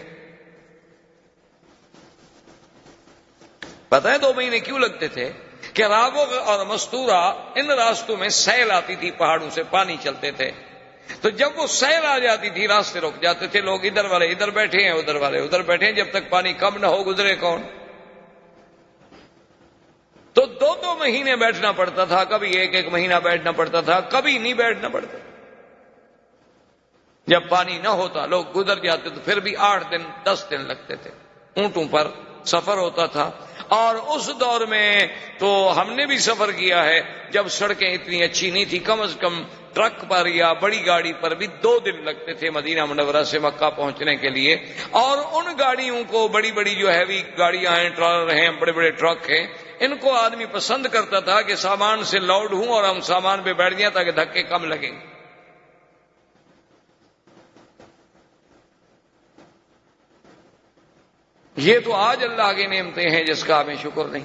پتہ ہے 2 مہینے کیوں لگتے تھے؟ کہ راوغ اور مستورہ ان راستوں میں سیل آتی تھی، پہاڑوں سے پانی چلتے تھے، تو جب وہ سیل آ جاتی تھی راستے رک جاتے تھے، لوگ ادھر والے ادھر بیٹھے ہیں، ادھر والے ادھر بیٹھے ہیں، جب تک پانی کم نہ ہو گزرے کون؟ تو 2 مہینے بیٹھنا پڑتا تھا، کبھی 1 مہینہ بیٹھنا پڑتا تھا، کبھی نہیں بیٹھنا پڑتا۔ جب پانی نہ ہوتا لوگ گزر جاتے تو پھر بھی 8 دن 10 دن لگتے تھے۔ اونٹوں پر سفر ہوتا تھا، اور اس دور میں تو ہم نے بھی سفر کیا ہے جب سڑکیں اتنی اچھی نہیں تھی، کم از کم ٹرک پر یا بڑی گاڑی پر بھی 2 دن لگتے تھے مدینہ منورہ سے مکہ پہنچنے کے لیے۔ اور ان گاڑیوں کو، بڑی بڑی جو ہیوی گاڑیاں ہیں، ٹرالر ہیں، بڑے بڑے ٹرک ہیں، ان کو آدمی پسند کرتا تھا کہ سامان سے لوڈ ہوں اور ہم سامان پہ بیٹھ جائیں تاکہ دھکے کم لگیں۔ یہ تو آج اللہ کی نعمتیں ہیں جس کا ہمیں شکر نہیں۔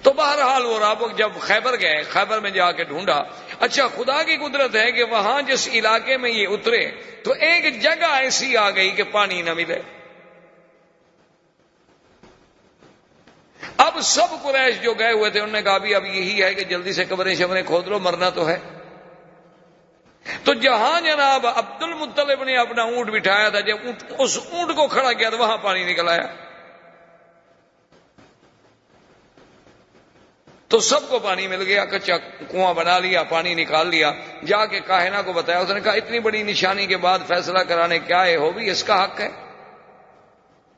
تو بہرحال وہ رابق جب خیبر گئے، خیبر میں جا کے ڈھونڈا۔ اچھا خدا کی قدرت ہے کہ وہاں جس علاقے میں یہ اترے تو ایک جگہ ایسی آ گئی کہ پانی نہ ملے۔ اب سب قریش جو گئے ہوئے تھے انہوں نے کہا اب یہی ہے کہ جلدی سے قبریں شبریں کھود لو، مرنا تو ہے۔ تو جہاں جناب عبد المطلب نے اپنا اونٹ بٹھایا تھا، جب اس اونٹ کو کھڑا کیا تو وہاں پانی نکل آیا۔ تو سب کو پانی مل گیا، کچا کنواں بنا لیا، پانی نکال لیا۔ جا کے کاہنہ کو بتایا، اس نے کہا اتنی بڑی نشانی کے بعد فیصلہ کرانے کیا ہے، ہو بھی اس کا حق ہے۔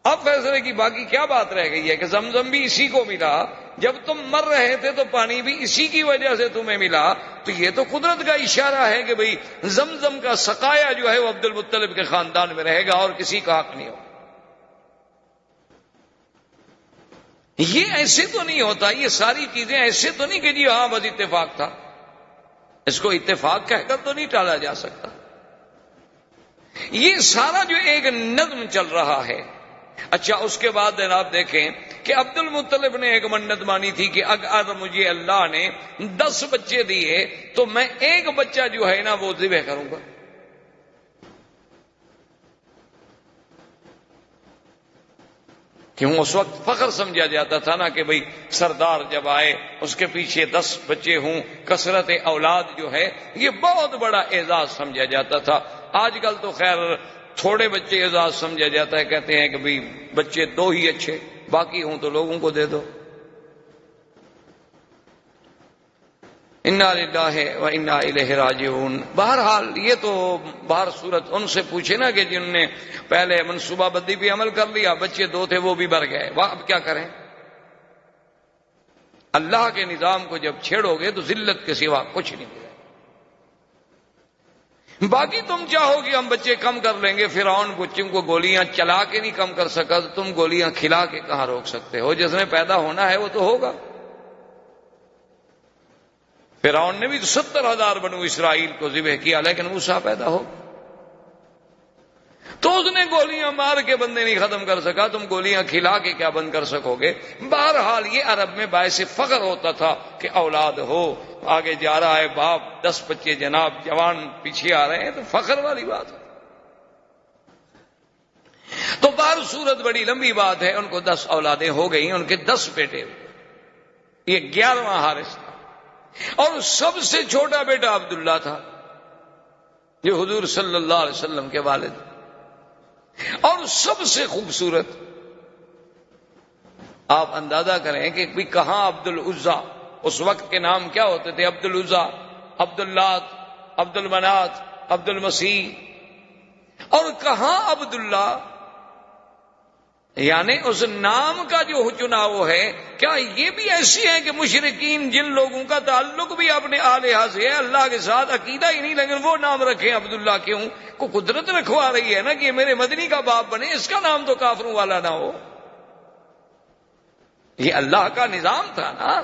اب فیصلے کی باقی کیا بات رہ گئی ہے کہ زمزم بھی اسی کو ملا، جب تم مر رہے تھے تو پانی بھی اسی کی وجہ سے تمہیں ملا، تو یہ تو قدرت کا اشارہ ہے کہ بھئی زمزم کا سقایا جو ہے وہ عبد المطلب کے خاندان میں رہے گا اور کسی کا حق نہیں ہو۔ یہ ایسے تو نہیں ہوتا، یہ ساری چیزیں ایسے تو نہیں کہ جی ہاں بس اتفاق تھا، اس کو اتفاق کہہ کر تو نہیں ٹالا جا سکتا۔ یہ سارا جو ایک نظم چل رہا ہے۔ اچھا اس کے بعد جناب دیکھیں کہ عبد المطلب نے ایک منت مانی تھی کہ اگر مجھے اللہ نے 10 بچے دیے تو میں ایک بچہ جو ہے نا وہ ذبح کروں گا۔ کیوں اس وقت فخر سمجھا جاتا تھا نا کہ بھئی سردار جب آئے اس کے پیچھے 10 بچے ہوں، کثرت اولاد جو ہے یہ بہت بڑا اعزاز سمجھا جاتا تھا۔ آج کل تو خیر تھوڑے بچے اعزاز سمجھا جاتا ہے، کہتے ہیں کہ بھئی بچے 2 ہی اچھے، باقی ہوں تو لوگوں کو دے دو۔ انا للہ و انا الیہ راجعون۔ بہرحال یہ تو باہر صورت ان سے پوچھے نا کہ جن نے پہلے منصوبہ بندی پہ عمل کر لیا، بچے 2 تھے وہ بھی مر گئے، اب کیا کریں؟ اللہ کے نظام کو جب چھیڑو گے تو ذلت کے سوا کچھ نہیں ملے۔ باقی تم چاہو کہ ہم بچے کم کر لیں گے، فرعون بچوں کو گولیاں چلا کے نہیں کم کر سکا تو تم گولیاں کھلا کے کہاں روک سکتے ہو؟ جس میں پیدا ہونا ہے وہ تو ہوگا۔ فرعون نے بھی تو 70,000 بنو اسرائیل کو ذبح کیا لیکن موسیٰ پیدا ہو۔ تو اس نے گولیاں مار کے بندے نہیں ختم کر سکا، تم گولیاں کھلا کے کیا بند کر سکو گے؟ بہرحال یہ عرب میں باعث فخر ہوتا تھا کہ اولاد ہو، آگے جا رہا ہے باپ، 10 بچے جناب جوان پیچھے آ رہے ہیں، تو فخر والی بات ہے۔ تو بہر صورت بڑی لمبی بات ہے، ان کو 10 اولادیں ہو گئیں، ان کے 10 بیٹے ہوئے، یہ 11واں حارث تھا، اور سب سے چھوٹا بیٹا عبداللہ تھا جو حضور صلی اللہ علیہ وسلم کے والد، اور سب سے خوبصورت۔ آپ اندازہ کریں کہ کہاں عبد العزا، اس وقت کے نام کیا ہوتے تھے؟ عبد العزا، عبد اللات، عبد المنات، عبد المسیح، اور کہاں عبداللہ؟ یعنی اس نام کا جو چناؤ ہے، کیا یہ بھی ایسی ہے کہ مشرکین جن لوگوں کا تعلق بھی اپنے آلہہ سے ہے، اللہ کے ساتھ عقیدہ ہی نہیں، لیکن وہ نام رکھیں عبداللہ؟ کیوں؟ کو قدرت رکھوا رہی ہے نا کہ یہ میرے مدنی کا باپ بنے، اس کا نام تو کافروں والا نہ ہو۔ یہ اللہ کا نظام تھا نا،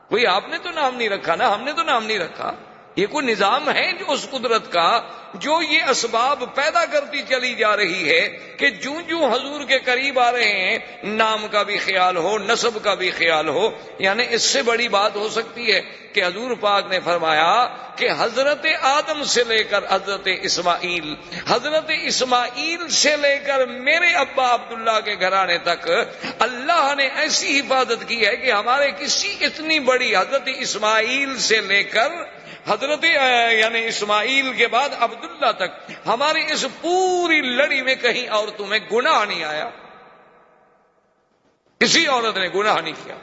کوئی آپ نے تو نام نہیں رکھا نا، ہم نے تو نام نہیں رکھا، یہ کوئی نظام ہے جو اس قدرت کا، جو یہ اسباب پیدا کرتی چلی جا رہی ہے کہ جوں جوں حضور کے قریب آ رہے ہیں نام کا بھی خیال ہو، نسب کا بھی خیال ہو۔ یعنی اس سے بڑی بات ہو سکتی ہے کہ حضور پاک نے فرمایا کہ حضرت آدم سے لے کر حضرت اسماعیل سے لے کر میرے ابا عبداللہ کے گھرانے تک اللہ نے ایسی حفاظت کی ہے کہ ہمارے کسی اتنی بڑی حضرت اسماعیل سے لے کر حضرت یعنی اسماعیل کے بعد عبداللہ تک ہماری اس پوری لڑی میں کہیں عورتوں میں گناہ نہیں آیا، کسی عورت نے گناہ نہیں کیا۔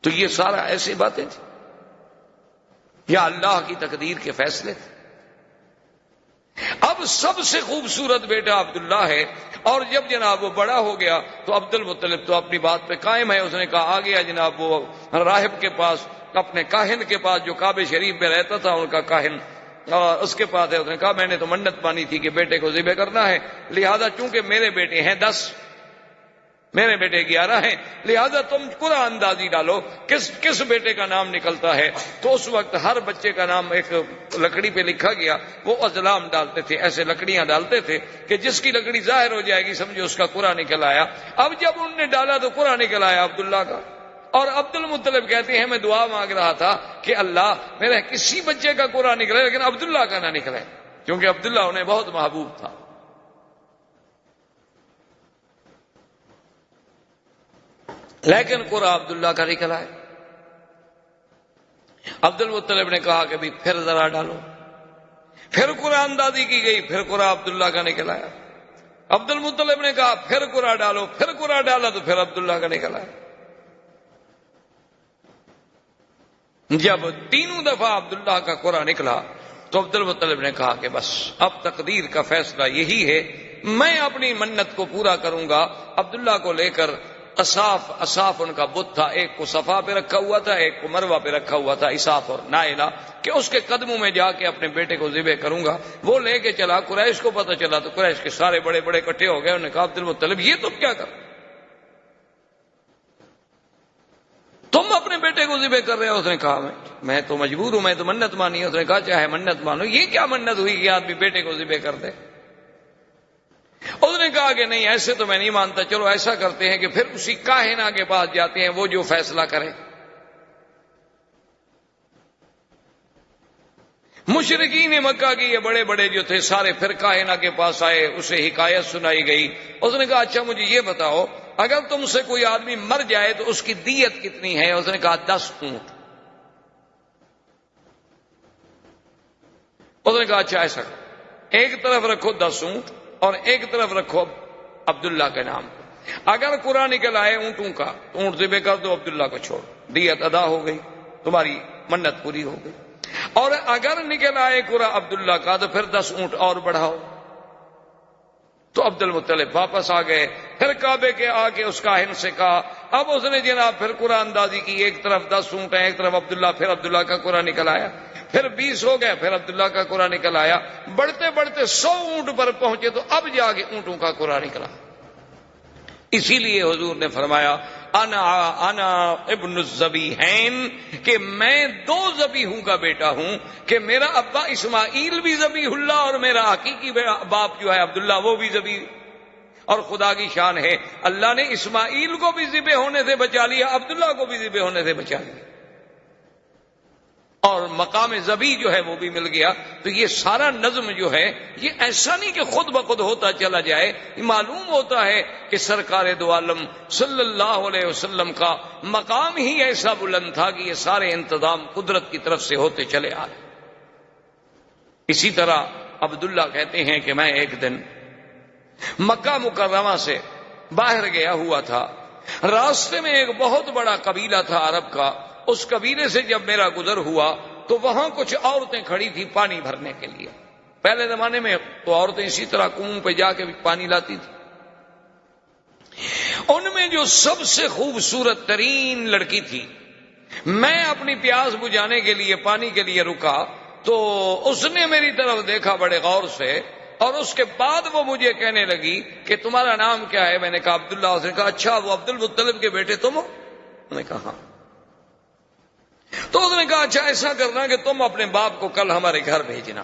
تو یہ سارا ایسی باتیں تھیں یا اللہ کی تقدیر کے فیصلے تھے۔ اب سب سے خوبصورت بیٹا عبداللہ ہے، اور جب جناب وہ بڑا ہو گیا تو عبد المطلب تو اپنی بات پہ قائم ہے، اس نے کہا آ گیا جناب وہ راہب کے پاس، اپنے کاہن کے پاس جو کعبہ شریف میں رہتا تھا ان کا کاہن، اس کے پاس ہے۔ اس نے کہا میں نے تو منت مانی تھی کہ بیٹے کو ذبح کرنا ہے، لہذا چونکہ میرے بیٹے ہیں 10، میرے بیٹے 11 ہیں، لہذا تم قرآن اندازی ڈالو کس بیٹے کا نام نکلتا ہے۔ تو اس وقت ہر بچے کا نام ایک لکڑی پہ لکھا گیا، وہ ازلام ڈالتے تھے، ایسے لکڑیاں ڈالتے تھے کہ جس کی لکڑی ظاہر ہو جائے گی سمجھو اس کا قرآن نکل آیا۔ اب جب انہوں نے ڈالا تو قرآن نکل آیا عبداللہ کا، اور عبد المطلب کہتے ہیں میں دعا مانگ رہا تھا کہ اللہ میرے کسی بچے کا قرآن نکلے لیکن عبداللہ کا نہ نکلے، کیونکہ عبداللہ انہیں بہت محبوب تھا۔ لیکن قرآن عبداللہ کا نکلا ہے۔ عبد المطلب نے کہا کہ بھی پھر ذرا ڈالو، پھر قرآن اندازی کی گئی، پھر قرآن عبداللہ کا نکلا ہے۔ عبد المطلب نے کہا پھر قرآن ڈالو، پھر قرآن ڈالا تو پھر عبداللہ کا نکلا ہے۔ جب 3 دفعہ عبداللہ کا قرآن نکلا تو عبد المطلب نے کہا کہ بس اب تقدیر کا فیصلہ یہی ہے، میں اپنی منت کو پورا کروں گا۔ عبداللہ کو لے کر اصاف ان کا بت تھا، ایک کو صفا پہ رکھا ہوا تھا، ایک کو مروہ پہ رکھا ہوا تھا، اصاف اور نائلہ، کہ اس کے قدموں میں جا کے اپنے بیٹے کو ذبح کروں گا۔ وہ لے کے چلا، قریش کو پتہ چلا تو قریش کے سارے بڑے بڑے اکٹھے ہو گئے۔ انہوں نے کہا عبد المطلب یہ تم کیا کر، تم اپنے بیٹے کو ذبح کر رہے ہو؟ اس نے کہا میں تو مجبور ہوں، میں تو منت مانی ہے۔ اس نے کہا چاہے منت مانو، یہ کیا منت ہوئی کہ آدمی بیٹے کو ذبح کر دے؟ اس نے کہا کہ نہیں ایسے تو میں نہیں مانتا، چلو ایسا کرتے ہیں کہ پھر اسی کاہنہ کے پاس جاتے ہیں، وہ جو فیصلہ کرے۔ مشرکین مکہ کی یہ بڑے بڑے جو تھے سارے پھر کاہنہ کے پاس آئے، اسے حکایت سنائی گئی۔ اس نے کہا اچھا مجھے یہ بتاؤ اگر تم سے کوئی آدمی مر جائے تو اس کی دیت کتنی ہے؟ اس نے کہا 10 اونٹ۔ اس نے کہا اچھا ایسا کرو، ایک طرف رکھو 10 اونٹ اور ایک طرف رکھو عبداللہ کے نام، اگر قرآن نکل آئے اونٹوں کا تو اونٹ ذبح کر دو، عبداللہ کو چھوڑ، دیت ادا ہو گئی، تمہاری منت پوری ہو گئی۔ اور اگر نکل آئے قرآن عبداللہ کا تو پھر 10 اونٹ اور بڑھاؤ۔ تو عبد المطلب واپس آ گئے، پھر کعبے کے آ کے اس کاہن سے کہا، اب اس نے جناب پھر قرآن اندازی کی، ایک طرف 10 اونٹ ہیں، ایک طرف عبداللہ، پھر عبداللہ کا قرآن نکل آیا، پھر 20 ہو گئے، پھر عبداللہ کا قرآن نکل آیا، بڑھتے بڑھتے 100 اونٹ پر پہنچے تو اب جا کے اونٹوں کا قرآن نکلا۔ اسی لیے حضور نے فرمایا انا ابن الذبیحین، کہ میں دو ذبیحوں کا بیٹا ہوں، کہ میرا ابا اسماعیل بھی ذبیح اللہ اور میرا حقیقی باپ جو ہے عبداللہ وہ بھی ذبیح۔ اور خدا کی شان ہے، اللہ نے اسماعیل کو بھی ذبح ہونے سے بچا لیا، عبداللہ کو بھی ذبح ہونے سے بچا لیا، اور مقام ذبیح جو ہے وہ بھی مل گیا۔ تو یہ سارا نظم جو ہے یہ ایسا نہیں کہ خود بخود ہوتا چلا جائے، یہ معلوم ہوتا ہے کہ سرکار دو عالم صلی اللہ علیہ وسلم کا مقام ہی ایسا بلند تھا کہ یہ سارے انتظام قدرت کی طرف سے ہوتے چلے آ رہے۔ اسی طرح عبداللہ کہتے ہیں کہ میں ایک دن مکہ مکرمہ سے باہر گیا ہوا تھا، راستے میں ایک بہت بڑا قبیلہ تھا عرب کا، اس قبیلے سے جب میرا گزر ہوا تو وہاں کچھ عورتیں کھڑی تھی پانی بھرنے کے لیے۔ پہلے زمانے میں تو عورتیں اسی طرح کنویں پہ جا کے پانی لاتی تھی۔ ان میں جو سب سے خوبصورت ترین لڑکی تھی، میں اپنی پیاس بجھانے کے لیے پانی کے لیے رکا تو اس نے میری طرف دیکھا بڑے غور سے، اور اس کے بعد وہ مجھے کہنے لگی کہ تمہارا نام کیا ہے؟ میں نے کہا عبداللہ۔ اس نے کہا اچھا وہ عبد المطلب کے بیٹے تم ہو؟ میں نے کہا ہاں۔ تو اس نے کہا اچھا ایسا کرنا کہ تم اپنے باپ کو کل ہمارے گھر بھیجنا۔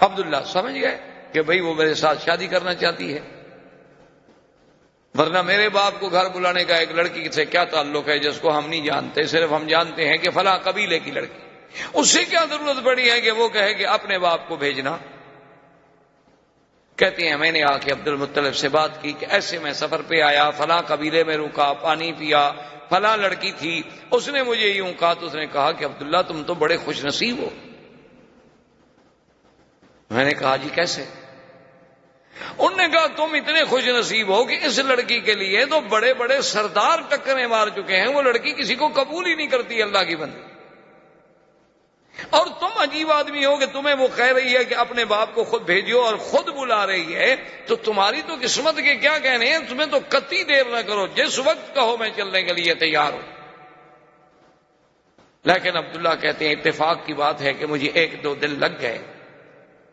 عبداللہ سمجھ گئے کہ بھئی وہ میرے ساتھ شادی کرنا چاہتی ہے، ورنہ میرے باپ کو گھر بلانے کا ایک لڑکی سے کیا تعلق ہے جس کو ہم نہیں جانتے، صرف ہم جانتے ہیں کہ فلاں قبیلے کی لڑکی، اس سے کیا ضرورت پڑی ہے کہ وہ کہے کہ اپنے باپ کو بھیجنا۔ کہتے ہیں میں نے آ کے عبد المطلب سے بات کی کہ ایسے میں سفر پہ آیا، فلاں قبیلے میں رکا، پانی پیا، فلاں لڑکی تھی، اس نے مجھے یوں کہا۔ تو اس نے کہا کہ عبداللہ تم تو بڑے خوش نصیب ہو۔ میں نے کہا جی کیسے؟ انہوں نے کہا تم اتنے خوش نصیب ہو کہ اس لڑکی کے لیے تو بڑے بڑے سردار ٹکریں مار چکے ہیں، وہ لڑکی کسی کو قبول ہی نہیں کرتی اللہ کی بندی، اور تم عجیب آدمی ہو کہ تمہیں وہ کہہ رہی ہے کہ اپنے باپ کو خود بھیجو اور خود بلا رہی ہے، تو تمہاری تو قسمت کے کیا کہنے ہیں، تمہیں تو قطعی دیر نہ کرو، جس وقت کہو میں چلنے کے لیے تیار ہوں۔ لیکن عبداللہ کہتے ہیں اتفاق کی بات ہے کہ مجھے 1-2 دن لگ گئے،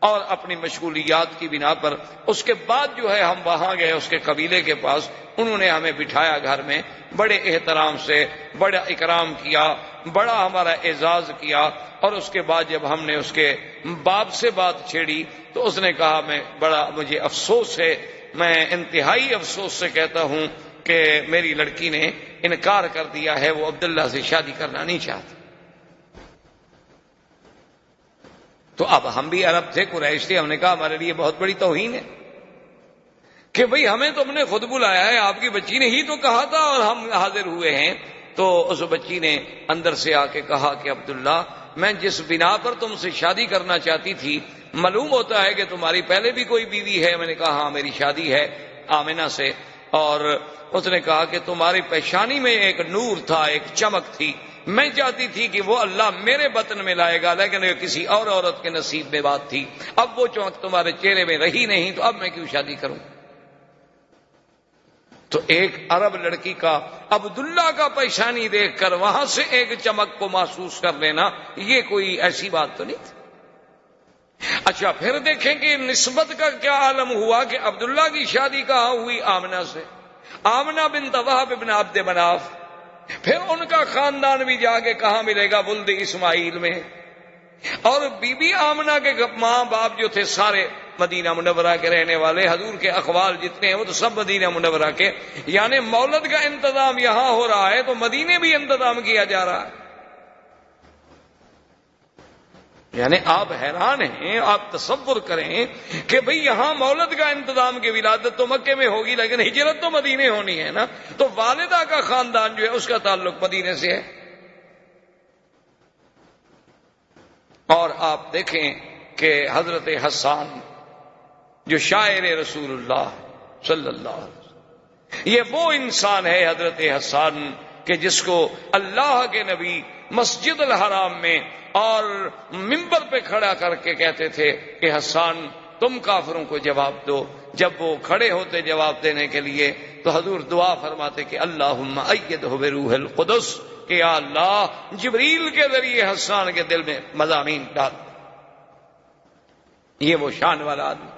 اور اپنی مشغولیات کی بنا پر اس کے بعد جو ہے ہم وہاں گئے اس کے قبیلے کے پاس، انہوں نے ہمیں بٹھایا گھر میں، بڑے احترام سے بڑا اکرام کیا، بڑا ہمارا اعزاز کیا، اور اس کے بعد جب ہم نے اس کے باپ سے بات چھیڑی تو اس نے کہا مجھے افسوس ہے، میں انتہائی افسوس سے کہتا ہوں کہ میری لڑکی نے انکار کر دیا ہے، وہ عبداللہ سے شادی کرنا نہیں چاہتی۔ تو اب ہم بھی عرب تھے، قریش تھے، ہم نے کہا ہمارے لیے بہت بڑی توہین ہے کہ بھئی ہمیں تم نے خود بلایا ہے، آپ کی بچی نے ہی تو کہا تھا اور ہم حاضر ہوئے ہیں۔ تو اس بچی نے اندر سے آ کے کہا کہ عبداللہ میں جس بنا پر تم سے شادی کرنا چاہتی تھی، معلوم ہوتا ہے کہ تمہاری پہلے بھی کوئی بیوی ہے۔ میں نے کہا ہاں میری شادی ہے آمنہ سے، اور اس نے کہا کہ تمہاری پیشانی میں ایک نور تھا، ایک چمک تھی، میں چاہتی تھی کہ وہ اللہ میرے بطن میں لائے گا، لیکن یہ کسی اور عورت کے نصیب میں بات تھی، اب وہ چمک تمہارے چہرے میں رہی نہیں، تو اب میں کیوں شادی کروں؟ تو ایک عرب لڑکی کا عبداللہ کا پیشانی دیکھ کر وہاں سے ایک چمک کو محسوس کر لینا، یہ کوئی ایسی بات تو نہیں تھی۔ اچھا پھر دیکھیں کہ نسبت کا کیا عالم ہوا کہ عبداللہ کی شادی کہاں ہوئی؟ آمنہ سے، آمنہ بنت وہب بن عبد مناف۔ پھر ان کا خاندان بھی جا کے کہاں ملے گا؟ ولد اسماعیل میں۔ اور بی بی آمنہ کے ماں باپ جو تھے سارے مدینہ منورہ کے رہنے والے، حضور کے اقوال جتنے ہیں وہ تو سب مدینہ منورہ کے، یعنی مولد کا انتظام یہاں ہو رہا ہے تو مدینے بھی انتظام کیا جا رہا ہے۔ یعنی آپ حیران ہیں، آپ تصور کریں کہ بھئی یہاں مولد کا انتظام کی ولادت تو مکے میں ہوگی، لیکن ہجرت تو مدینے ہونی ہے نا، تو والدہ کا خاندان جو ہے اس کا تعلق مدینے سے ہے۔ اور آپ دیکھیں کہ حضرت حسان جو شاعر رسول اللہ صلی اللہ علیہ وسلم، یہ وہ انسان ہے حضرت حسان کہ جس کو اللہ کے نبی مسجد الحرام میں اور منبر پہ کھڑا کر کے کہتے تھے کہ حسان تم کافروں کو جواب دو۔ جب وہ کھڑے ہوتے جواب دینے کے لیے تو حضور دعا فرماتے کہ اللہم ایدہ بروح القدس، کہ یا اللہ جبریل کے ذریعے حسان کے دل میں مضامین ڈال۔ یہ وہ شان والا آدمی۔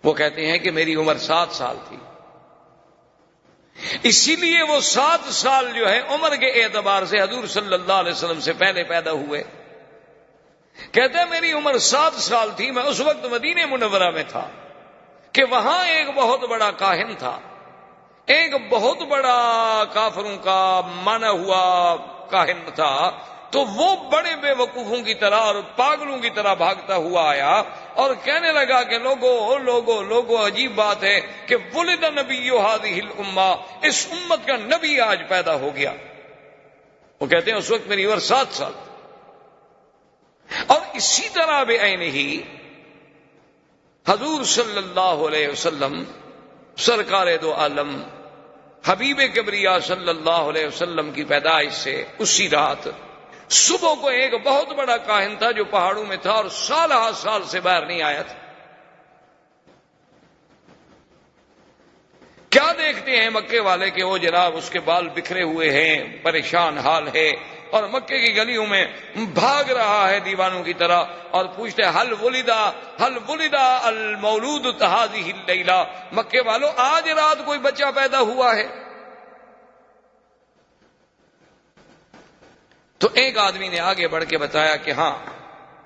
وہ کہتے ہیں کہ میری عمر 7 سال تھی، اسی لیے وہ 7 سال جو ہے عمر کے اعتبار سے حضور صلی اللہ علیہ وسلم سے پہلے پیدا ہوئے۔ کہتے ہیں میری عمر 7 سال تھی، میں اس وقت مدینہ منورہ میں تھا کہ وہاں ایک بہت بڑا کاہن تھا، ایک بہت بڑا کافروں کا مانا ہوا کاہن تھا، تو وہ بڑے بے وقوفوں کی طرح اور پاگلوں کی طرح بھاگتا ہوا آیا اور کہنے لگا کہ لوگو عجیب بات ہے کہ ولد نبی هذه الامہ، اس امت کا نبی آج پیدا ہو گیا۔ وہ کہتے ہیں اس وقت میری عمر 7 سال، اور اسی طرح بے عین ہی حضور صلی اللہ علیہ وسلم سرکار دو عالم حبیب کبریا صلی اللہ علیہ وسلم کی پیدائش سے اسی رات صبح کو ایک بہت بڑا کاہن تھا جو پہاڑوں میں تھا اور سال ہا سال سے باہر نہیں آیا تھا۔ کیا دیکھتے ہیں مکے والے کہ وہ جناب اس کے بال بکھرے ہوئے ہیں، پریشان حال ہے، اور مکے کی گلیوں میں بھاگ رہا ہے دیوانوں کی طرح، اور پوچھتے ہیں حل ولدا المولود هذه اللیلہ، مکے والوں آج رات کوئی بچہ پیدا ہوا ہے؟ تو ایک آدمی نے آگے بڑھ کے بتایا کہ ہاں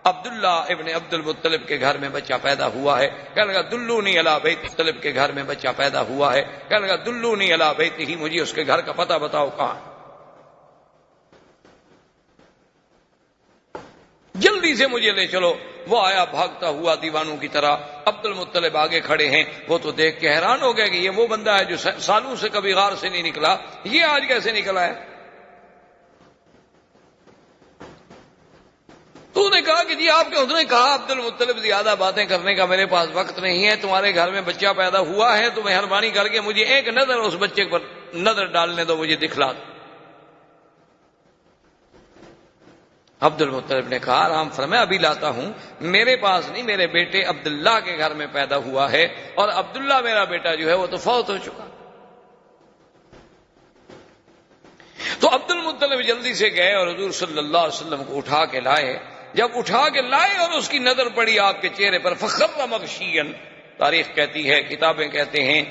عبداللہ ابن عبد المطلب کے گھر میں بچہ پیدا ہوا ہے۔ کہنے لگا دلونی علی بیت مطلب کے گھر میں بچہ پیدا ہوا ہے۔ کہنے لگا دلونی علی بیتہ، مجھے اس کے گھر کا پتہ بتاؤ کہاں۔ جلدی سے مجھے لے چلو۔ وہ آیا بھاگتا ہوا دیوانوں کی طرح، عبد المطلب آگے کھڑے ہیں، وہ تو دیکھ کے حیران ہو گئے کہ یہ وہ بندہ ہے جو سالوں سے کبھی غار سے نہیں نکلا، یہ آج کیسے نکلا ہے؟ تو نے کہا کہ جی آپ کے حضور نے کہا عبد المطلب زیادہ باتیں کرنے کا میرے پاس وقت نہیں ہے، تمہارے گھر میں بچہ پیدا ہوا ہے تو مہربانی کر کے مجھے ایک نظر اس بچے پر نظر ڈالنے دو، مجھے دکھلا دو۔ عبد المطلب نے کہا آرام فرمائے ابھی لاتا ہوں، میرے پاس نہیں، میرے بیٹے عبداللہ کے گھر میں پیدا ہوا ہے، اور عبداللہ میرا بیٹا جو ہے وہ تو فوت ہو چکا۔ تو عبد المطلب جلدی سے گئے اور حضور صلی اللہ علیہ وسلم کو اٹھا کے لائے۔ جب اٹھا کے لائے اور اس کی نظر پڑی آپ کے چہرے پر، فخر مغشیا، تاریخ کہتی ہے، کتابیں کہتے ہیں،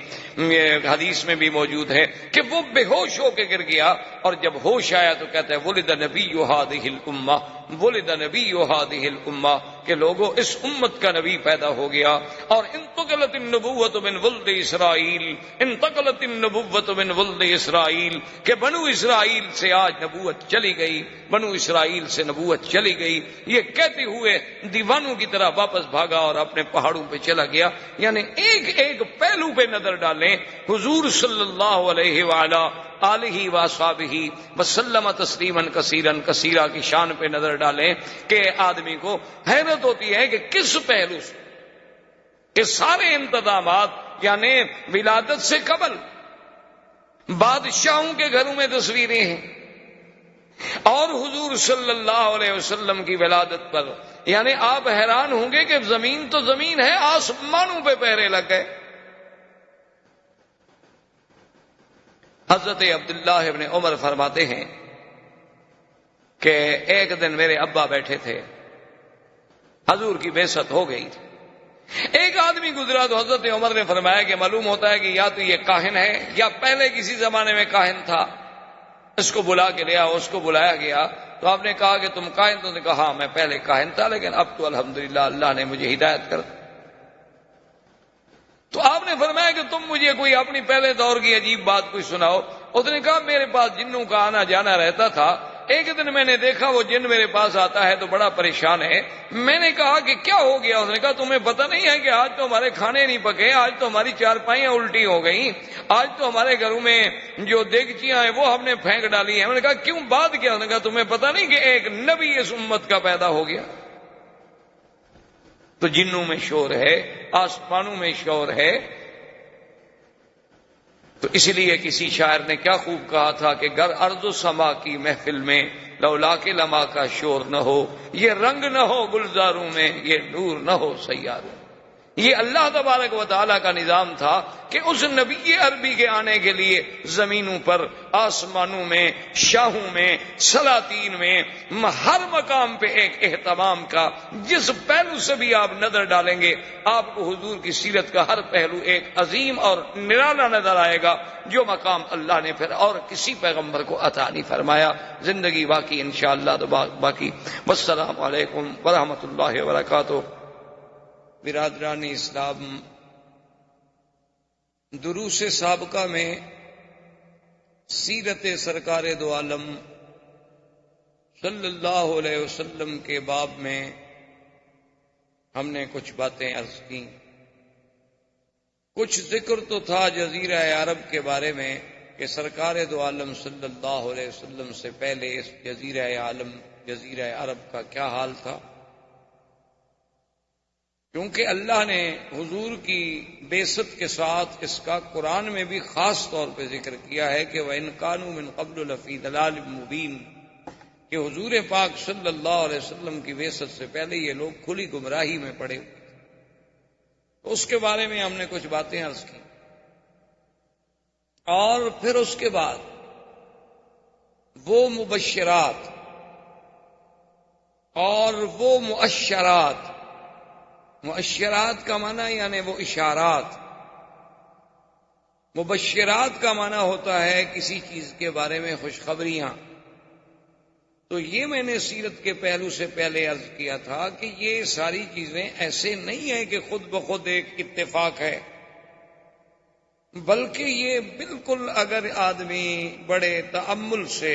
حدیث میں بھی موجود ہے کہ وہ بے ہوش ہو کے گر گیا، اور جب ہوش آیا تو کہتا ہے ولد نبی هذه الامہ، ولد نبی هذه الامہ، کہ لوگوں اس امت کا نبی پیدا ہو گیا۔ اور انتقلت النبوۃ من ولد اسرائیل، انتقلت النبوۃ من ولد اسرائیل، کہ بنو اسرائیل سے آج نبوت چلی گئی، بنو اسرائیل سے نبوت چلی گئی۔ یہ کہتے ہوئے دیوانوں کی طرح واپس بھاگا اور اپنے پہاڑوں پہ چلا گیا۔ یعنی ایک ایک پہلو پہ نظر ڈالیں، حضور صلی اللہ علیہ وآلہ آلہ وصحبہ وسلم تسلیما کثیرا کثیرا کی شان پہ نظر ڈالیں کہ آدمی کو حیرت ہوتی ہے کہ کس پہلو سے کہ سارے انتظامات، یعنی ولادت سے قبل بادشاہوں کے گھروں میں تصویریں ہیں، اور حضور صلی اللہ علیہ وسلم کی ولادت پر یعنی آپ حیران ہوں گے کہ زمین تو زمین ہے، آسمانوں پہ پہرے لگ گئے۔ حضرت عبداللہ ابن عمر فرماتے ہیں کہ ایک دن میرے ابا بیٹھے تھے، حضور کی بعثت ہو گئی تھی، ایک آدمی گزرا تو حضرت عمر نے فرمایا کہ معلوم ہوتا ہے کہ یا تو یہ کاہن ہے یا پہلے کسی زمانے میں کاہن تھا، اس کو بلا کے لیا۔ اس کو بلایا گیا تو آپ نے کہا کہ تم کاہن؟ تو نے کہا ہاں میں پہلے کاہن تھا، لیکن اب تو الحمدللہ اللہ نے مجھے ہدایت کر دی۔ تو آپ نے فرمایا کہ تم مجھے کوئی اپنی پہلے دور کی عجیب بات کوئی سناؤ۔ اس نے کہا میرے پاس جنوں کا آنا جانا رہتا تھا، ایک دن میں نے دیکھا وہ جن میرے پاس آتا ہے تو بڑا پریشان ہے۔ میں نے کہا کہ کیا ہو گیا؟ اس نے کہا تمہیں پتہ نہیں ہے کہ آج تو ہمارے کھانے نہیں پکے، آج تو ہماری چارپائیاں الٹی ہو گئیں، آج تو ہمارے گھروں میں جو دیگچیاں ہیں وہ ہم نے پھینک ڈالی ہیں۔ میں نے کہا کیوں، بات کیا؟ اس نے کہا تمہیں پتہ نہیں کہ ایک نبی اس امت کا پیدا ہو گیا؟ تو جنوں میں شور ہے، آسمانوں میں شور ہے۔ تو اس لیے کسی شاعر نے کیا خوب کہا تھا کہ گر ارض و سما کی محفل میں لولا کے لما کا شور نہ ہو، یہ رنگ نہ ہو گلزاروں میں، یہ نور نہ ہو سیاروں۔ یہ اللہ تبارک و تعالیٰ کا نظام تھا کہ اس نبی عربی کے آنے کے لیے زمینوں پر، آسمانوں میں، شاہوں میں، سلاطین میں، ہر مقام پہ ایک اہتمام کا، جس پہلو سے بھی آپ نظر ڈالیں گے آپ کو حضور کی سیرت کا ہر پہلو ایک عظیم اور نرالا نظر آئے گا، جو مقام اللہ نے پھر اور کسی پیغمبر کو عطا نہیں فرمایا۔ زندگی باقی انشاءاللہ تو باقی۔ والسلام علیکم ورحمۃ اللہ وبرکاتہ۔ برادران اسلام، دروس سابقہ میں سیرت سرکار دو عالم صلی اللہ علیہ وسلم کے باب میں ہم نے کچھ باتیں عرض کی۔ کچھ ذکر تو تھا جزیرہ عرب کے بارے میں کہ سرکار دو عالم صلی اللہ علیہ وسلم سے پہلے اس جزیرہ عرب کا کیا حال تھا، کیونکہ اللہ نے حضور کی بعثت کے ساتھ اس کا قرآن میں بھی خاص طور پہ ذکر کیا ہے کہ وَإِن كَانُوا مِن قَبْلُ لَفِي ضَلَالٍ مُبِينٍ، کہ حضور پاک صلی اللہ علیہ وسلم کی بعثت سے پہلے یہ لوگ کھلی گمراہی میں پڑے ہوئے تھے۔ تو اس کے بارے میں ہم نے کچھ باتیں عرض کی، اور پھر اس کے بعد وہ مبشرات اور وہ مؤشرات، مؤشرات کا معنی یعنی وہ اشارات، مبشرات کا معنی ہوتا ہے کسی چیز کے بارے میں خوشخبریاں۔ تو یہ میں نے سیرت کے پہلو سے پہلے عرض کیا تھا کہ یہ ساری چیزیں ایسے نہیں ہیں کہ خود بخود ایک اتفاق ہے، بلکہ یہ بالکل اگر آدمی بڑے تأمل سے،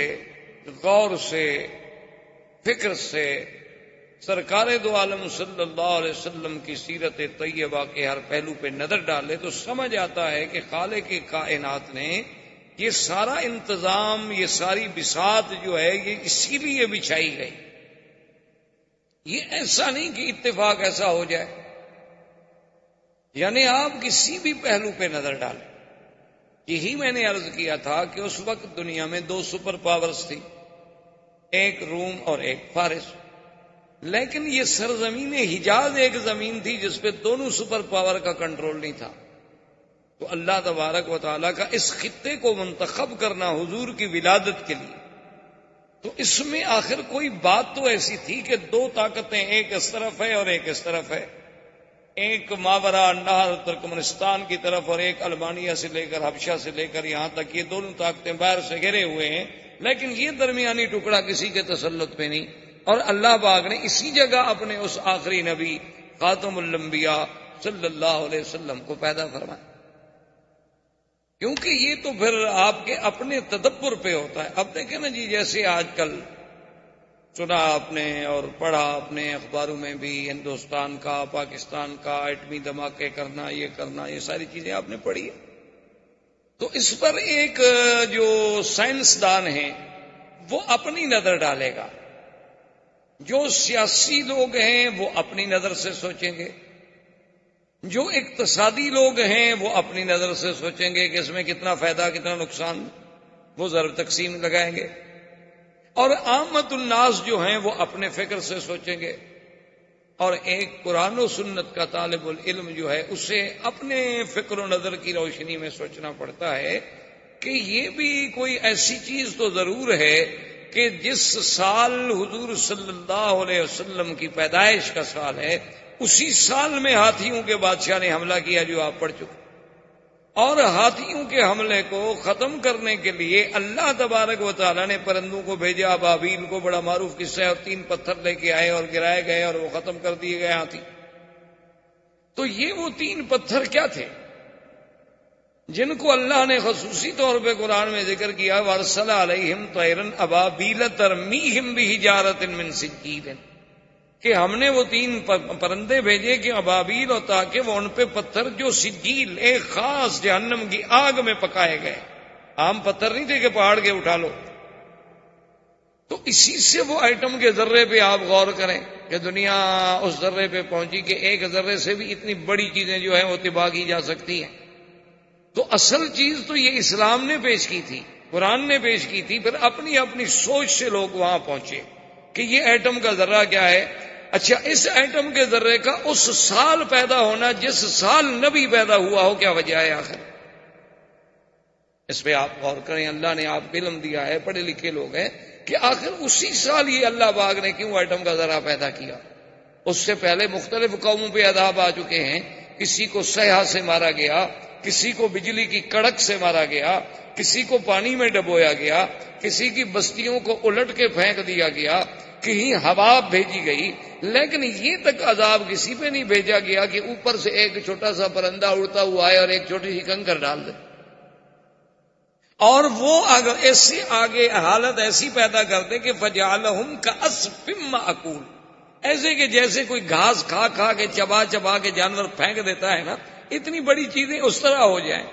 غور سے، فکر سے سرکار دو عالم صلی اللہ علیہ وسلم کی سیرت طیبہ کے ہر پہلو پہ نظر ڈالے تو سمجھ آتا ہے کہ خالق کائنات نے یہ سارا انتظام، یہ ساری بساط جو ہے یہ اسی لیے بچھائی گئی۔ یہ ایسا نہیں کہ اتفاق ایسا ہو جائے، یعنی آپ کسی بھی پہلو پہ نظر ڈالیں۔ یہی میں نے عرض کیا تھا کہ اس وقت دنیا میں دو سپر پاورز تھی، ایک روم اور ایک فارس، لیکن یہ سرزمین حجاز ایک زمین تھی جس پہ دونوں سپر پاور کا کنٹرول نہیں تھا۔ تو اللہ تبارک و تعالیٰ کا اس خطے کو منتخب کرنا حضور کی ولادت کے لیے، تو اس میں آخر کوئی بات تو ایسی تھی کہ دو طاقتیں، ایک اس طرف ہے اور ایک اس طرف ہے، ایک ماورا نہر ترکمنستان کی طرف اور ایک البانیہ سے لے کر حبشہ سے لے کر یہاں تک، یہ دونوں طاقتیں باہر سے گھرے ہوئے ہیں، لیکن یہ درمیانی ٹکڑا کسی کے تسلط پہ نہیں۔ اور اللہ پاک نے اسی جگہ اپنے اس آخری نبی خاتم الانبیاء صلی اللہ علیہ وسلم کو پیدا فرمایا، کیونکہ یہ تو پھر آپ کے اپنے تدبر پہ ہوتا ہے۔ اب دیکھیں نا جی، جیسے آج کل سنا آپ نے اور پڑھا اپنے اخباروں میں بھی، ہندوستان کا، پاکستان کا ایٹمی دھماکے کرنا، یہ ساری چیزیں آپ نے پڑھی ہے۔ تو اس پر ایک جو سائنسدان ہیں وہ اپنی نظر ڈالے گا، جو سیاسی لوگ ہیں وہ اپنی نظر سے سوچیں گے، جو اقتصادی لوگ ہیں وہ اپنی نظر سے سوچیں گے کہ اس میں کتنا فائدہ کتنا نقصان، وہ ضرب تقسیم لگائیں گے، اور عامت الناس جو ہیں وہ اپنے فکر سے سوچیں گے، اور ایک قرآن و سنت کا طالب العلم جو ہے اسے اپنے فکر و نظر کی روشنی میں سوچنا پڑتا ہے کہ یہ بھی کوئی ایسی چیز تو ضرور ہے کہ جس سال حضور صلی اللہ علیہ وسلم کی پیدائش کا سال ہے، اسی سال میں ہاتھیوں کے بادشاہ نے حملہ کیا جو آپ پڑھ چکے، اور ہاتھیوں کے حملے کو ختم کرنے کے لیے اللہ تبارک و تعالیٰ نے پرندوں کو بھیجا، ابابیل کو، بڑا معروف قصہ ہے، اور 3 پتھر لے کے آئے اور گرائے گئے اور وہ ختم کر دیے گئے ہاتھی۔ تو یہ وہ 3 پتھر کیا تھے جن کو اللہ نے خصوصی طور پہ قرآن میں ذکر کیا، وَأَرْسَلَ عَلَيْهِمْ طَيْرًا أَبَابِيلَ تَرْمِيهِمْ بِحِجَارَةٍ مِّن سِجِّيلٍ، کہ ہم نے وہ 3 پرندے بھیجے کہ ابابیل، اور تاکہ وہ ان پہ پتھر جو سجیل، ایک خاص جہنم کی آگ میں پکائے گئے، عام پتھر نہیں تھے کہ پہاڑ کے اٹھا لو۔ تو اسی سے وہ ایٹم کے ذرے پہ آپ غور کریں کہ دنیا اس ذرے پہ پہنچی کہ ایک ذرے سے بھی اتنی بڑی چیزیں جو ہیں وہ تباہ کی جا سکتی ہیں۔ تو اصل چیز تو یہ اسلام نے پیش کی تھی، قرآن نے پیش کی تھی، پھر اپنی اپنی سوچ سے لوگ وہاں پہنچے کہ یہ ایٹم کا ذرہ کیا ہے۔ اچھا، اس ایٹم کے ذرے کا اس سال پیدا ہونا جس سال نبی پیدا ہوا ہو، کیا وجہ ہے آخر؟ اس پہ آپ غور کریں. اللہ نے آپ کو علم دیا ہے، پڑھے لکھے لوگ ہیں، کہ آخر اسی سال یہ اللہ پاک نے کیوں ایٹم کا ذرہ پیدا کیا؟ اس سے پہلے مختلف قوموں پہ عذاب آ چکے ہیں. کسی کو سیاح سے مارا گیا، کسی کو بجلی کی کڑک سے مارا گیا، کسی کو پانی میں ڈبویا گیا، کسی کی بستیوں کو الٹ کے پھینک دیا گیا، کہیں ہوا بھیجی گئی. لیکن یہ تک عذاب کسی پہ نہیں بھیجا گیا کہ اوپر سے ایک چھوٹا سا پرندہ اڑتا ہوا آئے اور ایک چھوٹی سی کنکر ڈال دے. اور وہ اگر ایسے آگے حالت ایسی پیدا کر دے کہ فجعلہم کعصف مأکول، ایسے کہ جیسے کوئی گھاس کھا کھا کے چبا چبا کے جانور پھینک دیتا ہے نا، اتنی بڑی چیزیں اس طرح ہو جائیں.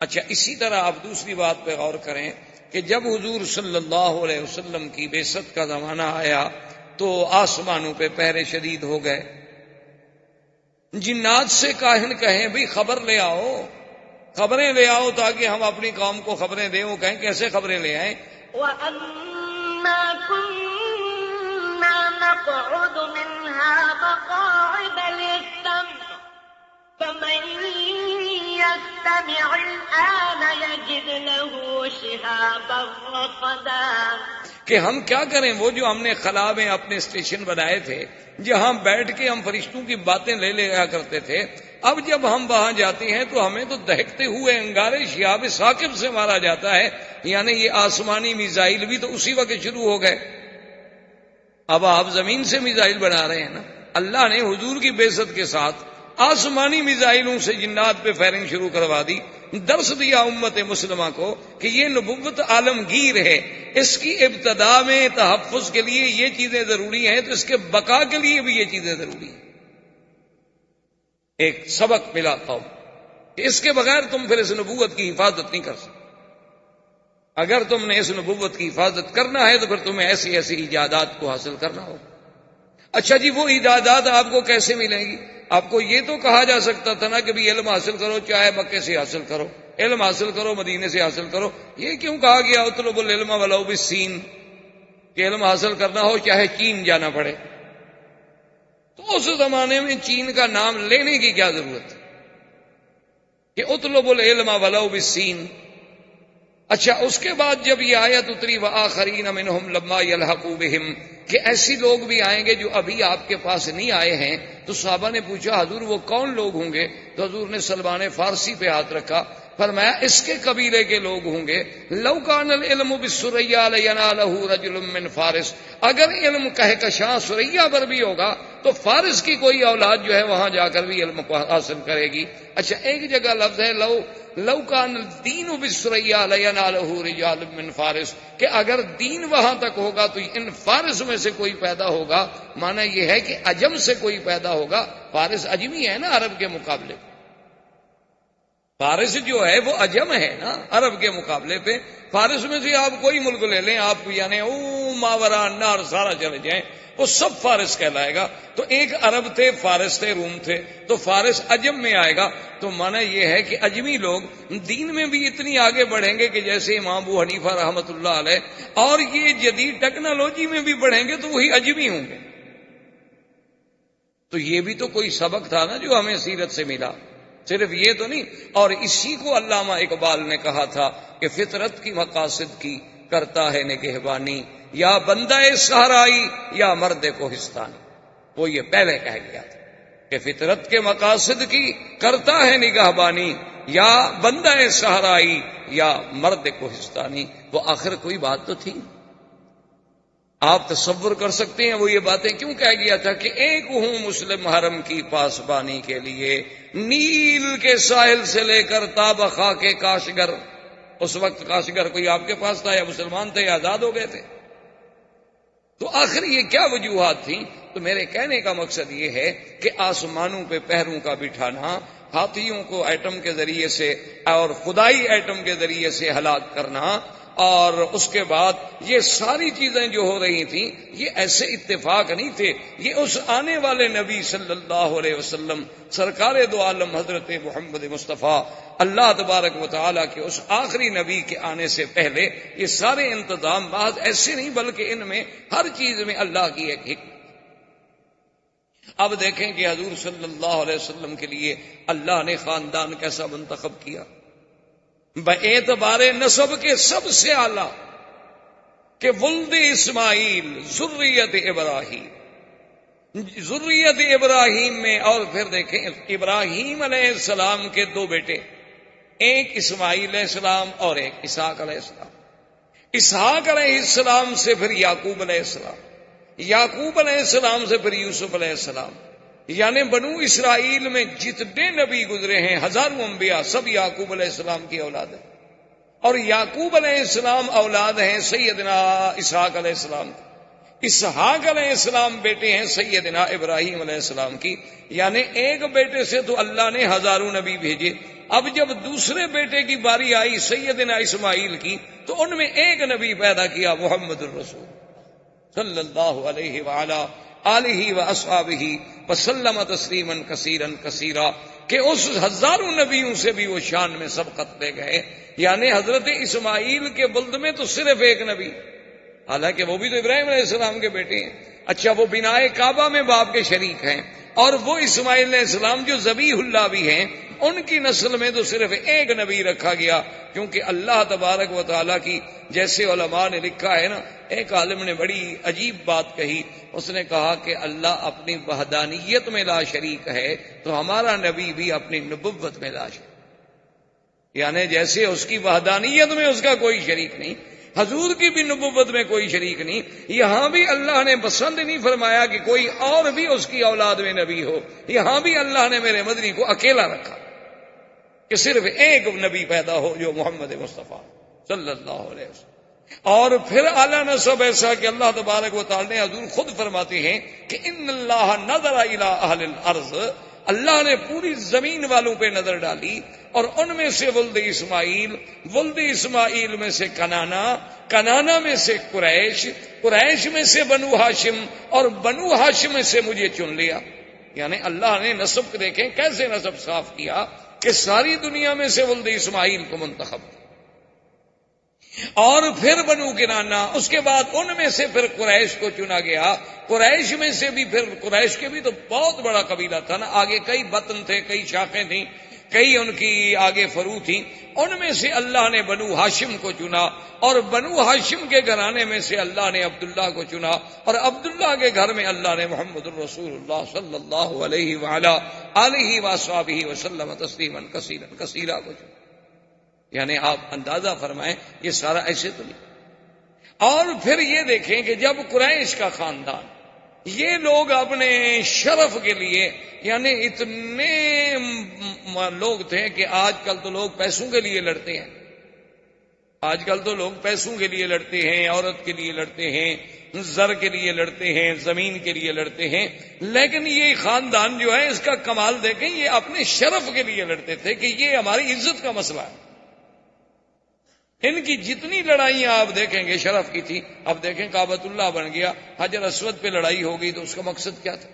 اچھا، اسی طرح آپ دوسری بات پہ غور کریں کہ جب حضور صلی اللہ علیہ وسلم کی بعثت کا زمانہ آیا تو آسمانوں پہ پہرے شدید ہو گئے. جنات سے کاہن کہیں بھی خبر لے آؤ، خبریں لے آؤ تاکہ ہم اپنی قوم کو خبریں دیں. وہ کہیں کیسے خبریں لے آئیں؟ وَأَنَّا كُنَّا نَقْعُدُ مِنْهَا مَقَاعِدَ لِلسَّمْعِ فَمَن يَسْتَمِعِ الْآنَ يَجِدْ لَهُ شِهَابًا رَّصَدًا. کہ ہم کیا کریں، وہ جو ہم نے خلا میں اپنے اسٹیشن بنائے تھے جہاں بیٹھ کے ہم فرشتوں کی باتیں لے لیا کرتے تھے، اب جب ہم وہاں جاتے ہیں تو ہمیں تو دہکتے ہوئے انگارے شہاب ثاقب سے مارا جاتا ہے. یعنی یہ آسمانی میزائل بھی تو اسی وقت شروع ہو گئے. اب آپ زمین سے میزائل بنا رہے ہیں نا. اللہ نے حضور کی بعثت کے ساتھ آسمانی میزائلوں سے جنات پہ فائرنگ شروع کروا دی. درس دیا امت مسلمہ کو کہ یہ نبوت عالمگیر ہے، اس کی ابتدا میں تحفظ کے لیے یہ چیزیں ضروری ہیں تو اس کے بقا کے لیے بھی یہ چیزیں ضروری ہیں. ایک سبق ملا قوم کہ اس کے بغیر تم پھر اس نبوت کی حفاظت نہیں کر سکتے. اگر تم نے اس نبوت کی حفاظت کرنا ہے تو پھر تمہیں ایسی ایسی ایجادات کو حاصل کرنا ہوگا. اچھا جی، وہ ایجادات آپ کو کیسے ملیں گی؟ آپ کو یہ تو کہا جا سکتا تھا نا کہ بھی علم حاصل کرو، چاہے مکے سے حاصل کرو، علم حاصل کرو مدینے سے حاصل کرو. یہ کیوں کہا گیا اطلبوا العلم ولو بالسین، کہ علم حاصل کرنا ہو چاہے چین جانا پڑے؟ تو اس زمانے میں چین کا نام لینے کی کیا ضرورت ہے کہ اطلبوا العلم ولو بالسین. اچھا، اس کے بعد جب یہ آیت اتری وآخرین منہم لما یلحقوا بہم، کہ ایسی لوگ بھی آئیں گے جو ابھی آپ کے پاس نہیں آئے ہیں، تو صحابہ نے پوچھا حضور وہ کون لوگ ہوں گے؟ تو حضور نے سلمان فارسی پہ ہاتھ رکھا، فرمایا اس کے قبیلے کے لوگ ہوں گے. لو کان العلم بالسریا لینالہ رجل من فارس، اگر علم کہکشاں سریا پر بھی ہوگا تو فارس کی کوئی اولاد جو ہے وہاں جا کر بھی علم حاصل کرے گی. اچھا، ایک جگہ لفظ ہے لو کان الدین بالسریا لینالہ رجال من فارس، کہ اگر دین وہاں تک ہوگا تو ان فارس میں سے کوئی پیدا ہوگا. معنی یہ ہے کہ عجم سے کوئی پیدا ہوگا. فارس عجمی ہے نا عرب کے مقابلے، فارس جو ہے وہ عجم ہے نا عرب کے مقابلے پہ. فارس میں سے آپ کوئی ملک لے لیں، آپ یعنی ماورا النار سارا چلے جائیں، وہ سب فارس کہلائے گا. تو ایک عرب تھے، فارس تھے، روم تھے، تو فارس عجم میں آئے گا. تو معنی یہ ہے کہ عجمی لوگ دین میں بھی اتنی آگے بڑھیں گے کہ جیسے امام ابو حنیفہ رحمۃ اللہ علیہ، اور یہ جدید ٹیکنالوجی میں بھی بڑھیں گے تو وہی عجمی ہوں گے. تو یہ بھی تو کوئی سبق تھا نا جو ہمیں سیرت سے ملا، صرف یہ تو نہیں. اور اسی کو علامہ اقبال نے کہا تھا کہ فطرت کی مقاصد کی کرتا ہے نگہبانی، یا بندہ صحرائی یا مرد کوہستانی. وہ یہ پہلے کہہ گیا تھا کہ فطرت کے مقاصد کی کرتا ہے نگہبانی، یا بندہ صحرائی یا مرد کوہستانی. وہ آخر کوئی بات تو تھی. آپ تصور کر سکتے ہیں وہ یہ باتیں کیوں کہہ گیا تھا کہ ایک ہوں مسلم حرم کی پاسبانی کے لیے، نیل کے ساحل سے لے کر تابہ خاک کاشگر. اس وقت کاشگر کوئی آپ کے پاس تھا یا مسلمان تھے یا آزاد ہو گئے تھے؟ تو آخر یہ کیا وجوہات تھیں؟ تو میرے کہنے کا مقصد یہ ہے کہ آسمانوں پہ پہروں کا بٹھانا، ہاتھیوں کو ایٹم کے ذریعے سے اور خدائی ایٹم کے ذریعے سے ہلاک کرنا، اور اس کے بعد یہ ساری چیزیں جو ہو رہی تھیں یہ ایسے اتفاق نہیں تھے، یہ اس آنے والے نبی صلی اللہ علیہ وسلم سرکار دو عالم حضرت محمد مصطفیٰ اللہ تبارک و تعالیٰ کے اس آخری نبی کے آنے سے پہلے یہ سارے انتظام بعض ایسے نہیں بلکہ ان میں ہر چیز میں اللہ کی ایک حکمت۔ اب دیکھیں کہ حضور صلی اللہ علیہ وسلم کے لیے اللہ نے خاندان کیسا منتخب کیا، باعتبار نسب کے سب سے اعلیٰ کہ ولد اسماعیل ذریت ابراہیم، ذریت ابراہیم میں، اور پھر دیکھیں ابراہیم علیہ السلام کے دو بیٹے، ایک اسماعیل علیہ السلام اور ایک اسحاق علیہ السلام، اسحاق علیہ السلام سے پھر یعقوب علیہ السلام، یعقوب علیہ السلام سے پھر یوسف علیہ السلام، یعنی بنو اسرائیل میں جتنے نبی گزرے ہیں ہزاروں انبیاء سب یعقوب علیہ السلام کی اولاد ہیں، اور یعقوب علیہ السلام اولاد ہیں سیدنا اسحاق علیہ السلام کی، اسحاق علیہ السلام بیٹے ہیں سیدنا ابراہیم علیہ السلام کی، یعنی ایک بیٹے سے تو اللہ نے ہزاروں نبی بھیجے۔ اب جب دوسرے بیٹے کی باری آئی سیدنا اسماعیل کی تو ان میں ایک نبی پیدا کیا محمد الرسول صلی اللہ علیہ وآلہ آلہ واصحابہ وسلم تسلیما کثیرا کثیرا، کہ اس ہزاروں نبیوں سے بھی وہ شان میں سبقت لے گئے، یعنی حضرت اسماعیل کے بلد میں تو صرف ایک نبی، حالانکہ وہ بھی تو ابراہیم علیہ السلام کے بیٹے ہیں، اچھا وہ بنائے کعبہ میں باپ کے شریک ہیں، اور وہ اسماعیل علیہ السلام جو ذبیح اللہ بھی ہیں ان کی نسل میں تو صرف ایک نبی رکھا گیا، کیونکہ اللہ تبارک و تعالیٰ کی، جیسے علماء نے لکھا ہے نا، ایک عالم نے بڑی عجیب بات کہی، اس نے کہا کہ اللہ اپنی وحدانیت میں لا شریک ہے تو ہمارا نبی بھی اپنی نبوت میں لا شریک، یعنی جیسے اس کی وحدانیت میں اس کا کوئی شریک نہیں، حضور کی بھی نبوت میں کوئی شریک نہیں، یہاں بھی اللہ نے پسند نہیں فرمایا کہ کوئی اور بھی اس کی اولاد میں نبی ہو، یہاں بھی اللہ نے میرے مدنی کو اکیلا رکھا کہ صرف ایک نبی پیدا ہو جو محمد مصطفیٰ صلی اللہ علیہ وسلم۔ اور پھر اعلیٰ نسب ایسا کہ اللہ تبارک و تعالی نے حضور خود فرماتے ہیں کہ ان اللہ نظر الی اہل الارض، اللہ نے پوری زمین والوں پہ نظر ڈالی، اور ان میں سے ولد اسماعیل، ولد اسماعیل میں سے کنانا، کنانا میں سے قریش، قریش میں سے بنو ہاشم، اور بنو ہاشم میں سے مجھے چن لیا، یعنی اللہ نے نسب دیکھیں کیسے نسب صاف کیا کہ ساری دنیا میں سے ولد اسماعیل کو منتخب، اور پھر بنو کنانا، اس کے بعد ان میں سے پھر قریش کو چنا گیا، قریش میں سے بھی پھر قریش کے بھی تو بہت بڑا قبیلہ تھا نا، آگے کئی بطن تھے، کئی شاخیں تھیں، کئی ان کی آگے فرو تھیں، ان میں سے اللہ نے بنو ہاشم کو چنا، اور بنو ہاشم کے گھرانے میں سے اللہ نے عبداللہ کو چنا، اور عبداللہ کے گھر میں اللہ نے محمد الرسول اللہ صلی اللہ علیہ وآلہ آلہ واصحابہ وسلم تسلیما کثیرا کثیرا کو چنا، یعنی آپ اندازہ فرمائیں یہ سارا ایسے تو نہیں۔ اور پھر یہ دیکھیں کہ جب قریش کا خاندان، یہ لوگ اپنے شرف کے لیے، یعنی اتنے لوگ تھے کہ آج کل تو لوگ پیسوں کے لیے لڑتے ہیں، آج کل تو لوگ پیسوں کے لیے لڑتے ہیں، عورت کے لیے لڑتے ہیں، زر کے لیے لڑتے ہیں، زمین کے لیے لڑتے ہیں، لیکن یہ خاندان جو ہے اس کا کمال دیکھیں، یہ اپنے شرف کے لیے لڑتے تھے کہ یہ ہماری عزت کا مسئلہ ہے۔ ان کی جتنی لڑائیاں آپ دیکھیں گے شرف کی تھی، اب دیکھیں کعبۃ اللہ بن گیا، حجر اسود پہ لڑائی ہو گئی تو اس کا مقصد کیا تھا؟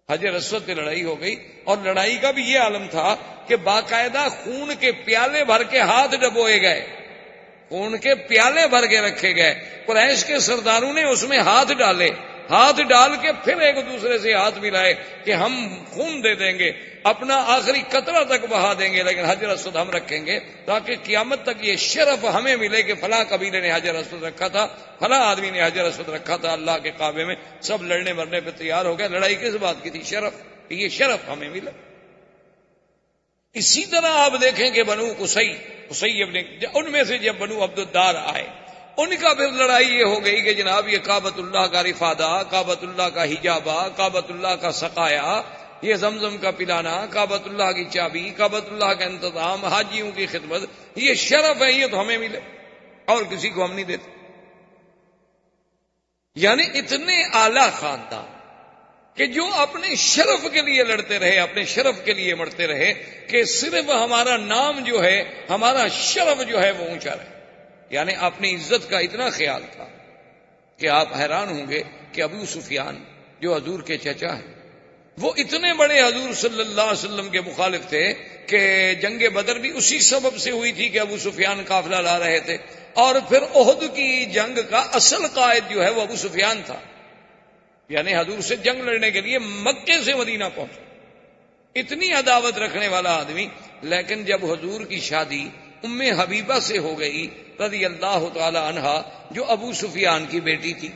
حجر اسود پہ لڑائی ہو گئی، اور لڑائی کا بھی یہ عالم تھا کہ باقاعدہ خون کے پیالے بھر کے ہاتھ ڈبوئے گئے، خون کے پیالے بھر کے رکھے گئے، قریش کے سرداروں نے اس میں ہاتھ ڈالے، ہاتھ ڈال کے پھر ایک دوسرے سے ہاتھ ملائے کہ ہم خون دے دیں گے، اپنا آخری قطرہ تک بہا دیں گے، لیکن حجر اسود ہم رکھیں گے تاکہ قیامت تک یہ شرف ہمیں ملے کہ فلاں قبیلے نے حجر اسود رکھا تھا، فلاں آدمی نے حجر اسود رکھا تھا اللہ کے کعبے میں، سب لڑنے مرنے پہ تیار ہو گئے۔ لڑائی کس بات کی تھی؟ شرف، یہ شرف ہمیں ملا۔ اسی طرح آپ دیکھیں کہ بنو قصی ابن، ان میں سے جب بنو عبد الدار آئے، ان کا پھر لڑائی یہ ہو گئی کہ جناب یہ کعبۃ اللہ کا رفادہ، کعبۃ اللہ کا حجابہ، کعبۃ اللہ کا سقایا، یہ زمزم کا پلانا، کعبۃ اللہ کی چابی، کعبۃ اللہ کا انتظام، حاجیوں کی خدمت، یہ شرف ہے، یہ تو ہمیں ملے اور کسی کو ہم نہیں دیتے۔ یعنی اتنے اعلی خاندان کہ جو اپنے شرف کے لیے لڑتے رہے، اپنے شرف کے لیے مرتے رہے کہ صرف ہمارا نام جو ہے، ہمارا شرف جو ہے وہ اونچا رہے۔ یعنی اپنی عزت کا اتنا خیال تھا کہ آپ حیران ہوں گے کہ ابو سفیان جو حضور کے چچا ہیں وہ اتنے بڑے حضور صلی اللہ علیہ وسلم کے مخالف تھے کہ جنگ بدر بھی اسی سبب سے ہوئی تھی کہ ابو سفیان قافلہ لا رہے تھے، اور پھر احد کی جنگ کا اصل قائد جو ہے وہ ابو سفیان تھا، یعنی حضور سے جنگ لڑنے کے لیے مکے سے مدینہ پہنچا، اتنی عداوت رکھنے والا آدمی۔ لیکن جب حضور کی شادی ام حبیبہ سے ہو گئی رضی اللہ تعالی عنہا، جو ابو سفیان کی بیٹی تھی،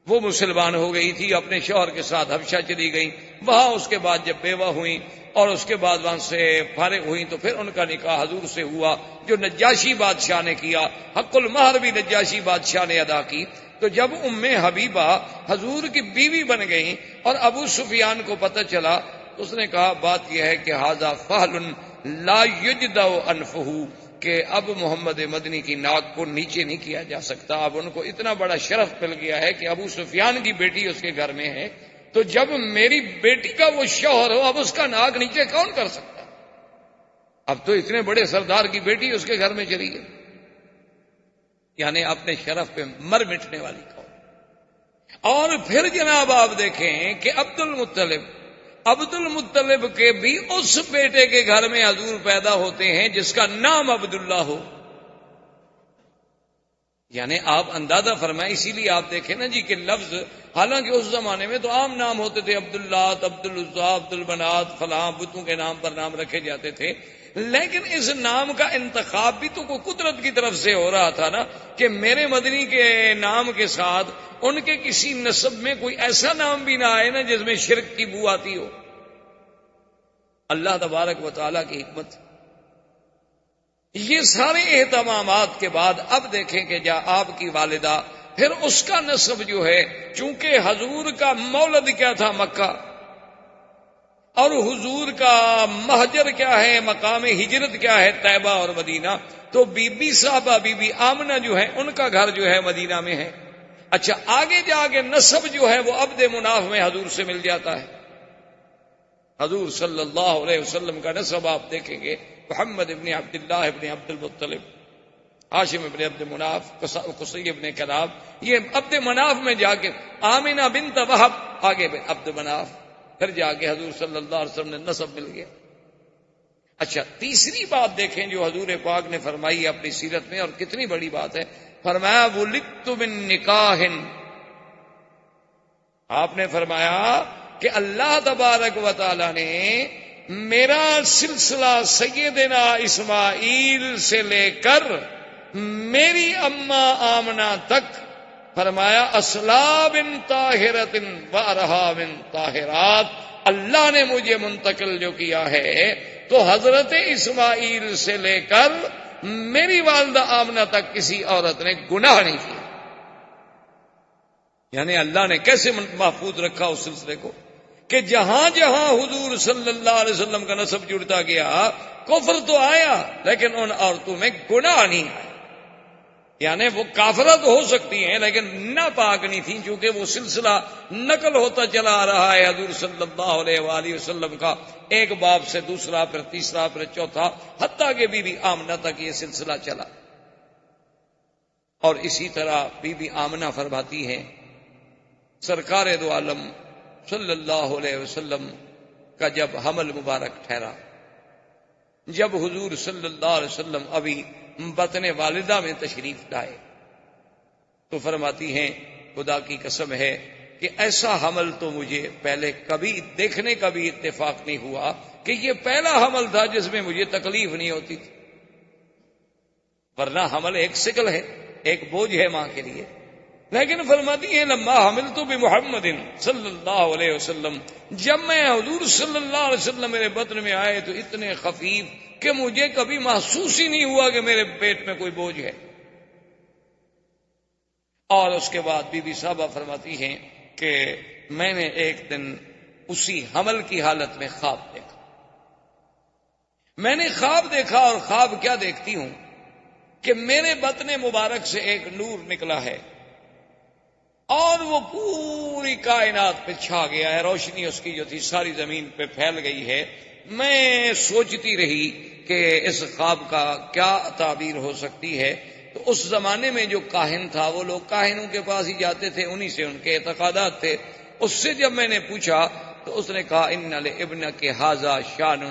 وہ مسلمان ہو گئی تھی، اپنے شوہر کے ساتھ حبشہ چلی گئی، وہاں اس کے بعد جب بیوہ ہوئیں اور اس کے بعد وہاں سے فارغ ہوئیں تو پھر ان کا نکاح حضور سے ہوا، جو نجاشی بادشاہ نے کیا، حق المہر بھی نجاشی بادشاہ نے ادا کی۔ تو جب ام حبیبہ حضور کی بیوی بن گئیں اور ابو سفیان کو پتہ چلا، اس نے کہا بات یہ ہے کہ ھذا فحل لا یجدع انفہ، کہ اب محمد مدنی کی ناک کو نیچے نہیں کیا جا سکتا۔ اب ان کو اتنا بڑا شرف مل گیا ہے کہ ابو سفیان کی بیٹی اس کے گھر میں ہے، تو جب میری بیٹی کا وہ شوہر ہو، اب اس کا ناک نیچے کون کر سکتا؟ اب تو اتنے بڑے سردار کی بیٹی اس کے گھر میں چلی گئی، یعنی اپنے شرف پہ مر مٹنے والی قوم۔ اور پھر جناب آپ دیکھیں کہ عبد المطلب کے بھی اس بیٹے کے گھر میں حضور پیدا ہوتے ہیں جس کا نام عبداللہ ہو، یعنی آپ اندازہ فرمائیں۔ اسی لیے آپ دیکھیں نا جی کہ لفظ، حالانکہ اس زمانے میں تو عام نام ہوتے تھے، عبداللہ، عبد العزیٰ، عبد المنات، فلاں بتوں کے نام پر نام رکھے جاتے تھے، لیکن اس نام کا انتخاب بھی تو کوئی قدرت کی طرف سے ہو رہا تھا نا، کہ میرے مدنی کے نام کے ساتھ ان کے کسی نسب میں کوئی ایسا نام بھی نہ آئے نا جس میں شرک کی بو آتی ہو۔ اللہ تبارک و تعالیٰ کی حکمت۔ یہ سارے اہتمامات کے بعد اب دیکھیں کہ جا آپ کی والدہ، پھر اس کا نسب جو ہے، چونکہ حضور کا مولد کیا تھا؟ مکہ، اور حضور کا مہجر کیا ہے، مقام ہجرت کیا ہے؟ طیبہ اور مدینہ۔ تو بی بی صاحبہ، بی بی آمنہ جو ہے، ان کا گھر جو ہے مدینہ میں ہے۔ اچھا، آگے جا کے نسب جو ہے وہ عبد مناف میں حضور سے مل جاتا ہے۔ حضور صلی اللہ علیہ وسلم کا نسب آپ دیکھیں گے، محمد ابن عبداللہ ابن عبد المطلب، ہاشم ابن عبد مناف، قصی ابن کلاب، یہ عبد مناف میں جا کے آمنہ بنت وہب، آگے عبد مناف، پھر جا کے حضور صلی اللہ علیہ وسلم نے نسب مل گیا۔ اچھا، تیسری بات دیکھیں جو حضور پاک نے فرمائی اپنی سیرت میں، اور کتنی بڑی بات ہے، فرمایا ولدت من نکاح، آپ نے فرمایا کہ اللہ تبارک و تعالی نے میرا سلسلہ سیدنا اسماعیل سے لے کر میری اماں آمنہ تک، فرمایا اصلاب طاہرۃ و ارحام طاہرات، اللہ نے مجھے منتقل جو کیا ہے تو حضرت اسماعیل سے لے کر میری والدہ آمنہ تک کسی عورت نے گناہ نہیں کیا۔ یعنی اللہ نے کیسے محفوظ رکھا اس سلسلے کو کہ جہاں جہاں حضور صلی اللہ علیہ وسلم کا نسب جڑتا گیا، کفر تو آیا لیکن ان عورتوں میں گناہ نہیں آیا۔ یعنی وہ کافرت ہو سکتی ہیں لیکن ناپاک نہیں تھیں، چونکہ وہ سلسلہ نقل ہوتا چلا آ رہا ہے حضور صلی اللہ علیہ وآلہ وسلم کا، ایک باپ سے دوسرا، پھر تیسرا، پھر چوتھا، حتیٰ کہ بی بی آمنہ تک یہ سلسلہ چلا۔ اور اسی طرح بی بی آمنہ فرماتی ہیں سرکار دو عالم صلی اللہ علیہ وسلم کا جب حمل مبارک ٹھہرا، جب حضور صلی اللہ علیہ وسلم ابھی بطن والدہ میں تشریف لائے، تو فرماتی ہیں خدا کی قسم ہے کہ ایسا حمل تو مجھے پہلے کبھی دیکھنے کا بھی اتفاق نہیں ہوا، کہ یہ پہلا حمل تھا جس میں مجھے تکلیف نہیں ہوتی تھی، ورنہ حمل ایک ثقل ہے، ایک بوجھ ہے ماں کے لیے۔ لیکن فرماتی ہیں لما حملت بمحمد صلی اللہ علیہ وسلم، جب میں حضور صلی اللہ علیہ وسلم میرے بطن میں آئے تو اتنے خفیف کہ مجھے کبھی محسوس ہی نہیں ہوا کہ میرے پیٹ میں کوئی بوجھ ہے۔ اور اس کے بعد بی بی صاحبہ فرماتی ہیں کہ میں نے ایک دن اسی حمل کی حالت میں خواب دیکھا۔ میں نے خواب دیکھا، اور خواب کیا دیکھتی ہوں کہ میرے بطن مبارک سے ایک نور نکلا ہے اور وہ پوری کائنات پہ چھا گیا ہے، روشنی اس کی جو تھی ساری زمین پہ پھیل گئی ہے۔ میں سوچتی رہی کہ اس خواب کا کیا تعبیر ہو سکتی ہے، تو اس زمانے میں جو کاہن تھا وہ لوگ کاہنوں کے پاس ہی جاتے تھے، انہی سے ان کے اعتقادات تھے. اس سے جب میں نے پوچھا تو اس نے کہا ان لابنک ھذا شان،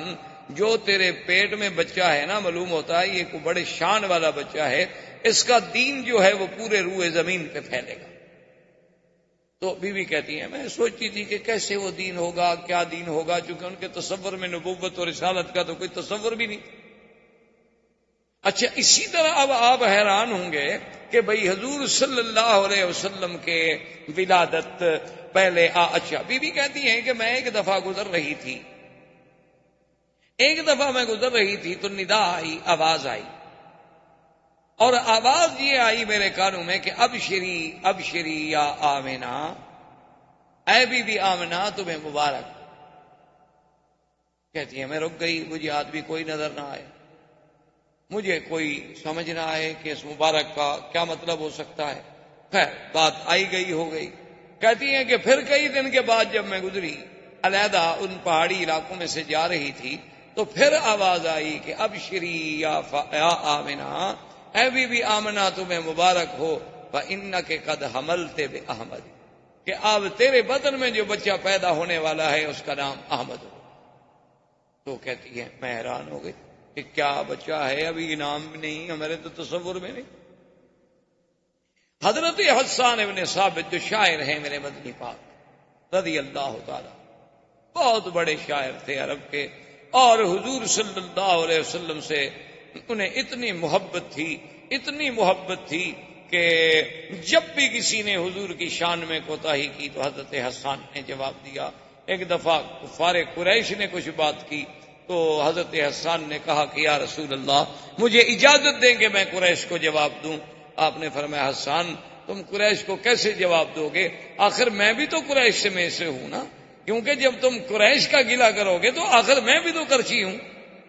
جو تیرے پیٹ میں بچہ ہے نا، معلوم ہوتا ہے یہ کوئی بڑے شان والا بچہ ہے، اس کا دین جو ہے وہ پورے روئے زمین پہ پھیلے گا. تو بیوی کہتی ہے میں سوچتی تھی کہ کیسے وہ دین ہوگا، کیا دین ہوگا، چونکہ ان کے تصور میں نبوت اور رسالت کا تو کوئی تصور بھی نہیں. اچھا اسی طرح اب آپ حیران ہوں گے کہ بھئی حضور صلی اللہ علیہ وسلم کے ولادت پہلے اچھا بیوی کہتی ہیں کہ میں ایک دفعہ گزر رہی تھی تو ندا آئی، آواز آئی، اور آواز یہ آئی میرے کانوں میں کہ ابشری ابشری یا آمنہ، اے بی بی آمنہ تمہیں مبارک. کہتی ہے میں رک گئی، مجھے آدمی کوئی نظر نہ آئے، مجھے کوئی سمجھ نہ آئے کہ اس مبارک کا کیا مطلب ہو سکتا ہے. خیر بات آئی گئی ہو گئی. کہتی ہیں کہ پھر کئی دن کے بعد جب میں گزری علیحدہ ان پہاڑی علاقوں میں سے جا رہی تھی تو پھر آواز آئی کہ ابشری یا آمنہ، اے بی بی آمنہ تمہیں مبارک ہو، فإنک قد حملت بأحمد، کہ اب تیرے بدن میں جو بچہ پیدا ہونے والا ہے اس کا نام احمد ہو. تو کہتی ہے میں حیران ہو گئی کہ کیا بچہ ہے، ابھی نام بھی نہیں، ہمارے تو تصور میں نہیں. حضرت حسان ابن ثابت جو شاعر ہیں میرے مدنی پاک رضی اللہ تعالی، بہت بڑے شاعر تھے عرب کے، اور حضور صلی اللہ علیہ وسلم سے انہیں اتنی محبت تھی کہ جب بھی کسی نے حضور کی شان میں کوتاہی کی تو حضرت حسان نے جواب دیا. ایک دفعہ کفار قریش نے کچھ بات کی تو حضرت حسان نے کہا کہ یا رسول اللہ مجھے اجازت دیں کہ میں قریش کو جواب دوں. آپ نے فرمایا حسان تم قریش کو کیسے جواب دو گے، آخر میں بھی تو قریش میں سے ہوں نا، کیونکہ جب تم قریش کا گلہ کرو گے تو آخر میں بھی تو کرچی ہوں،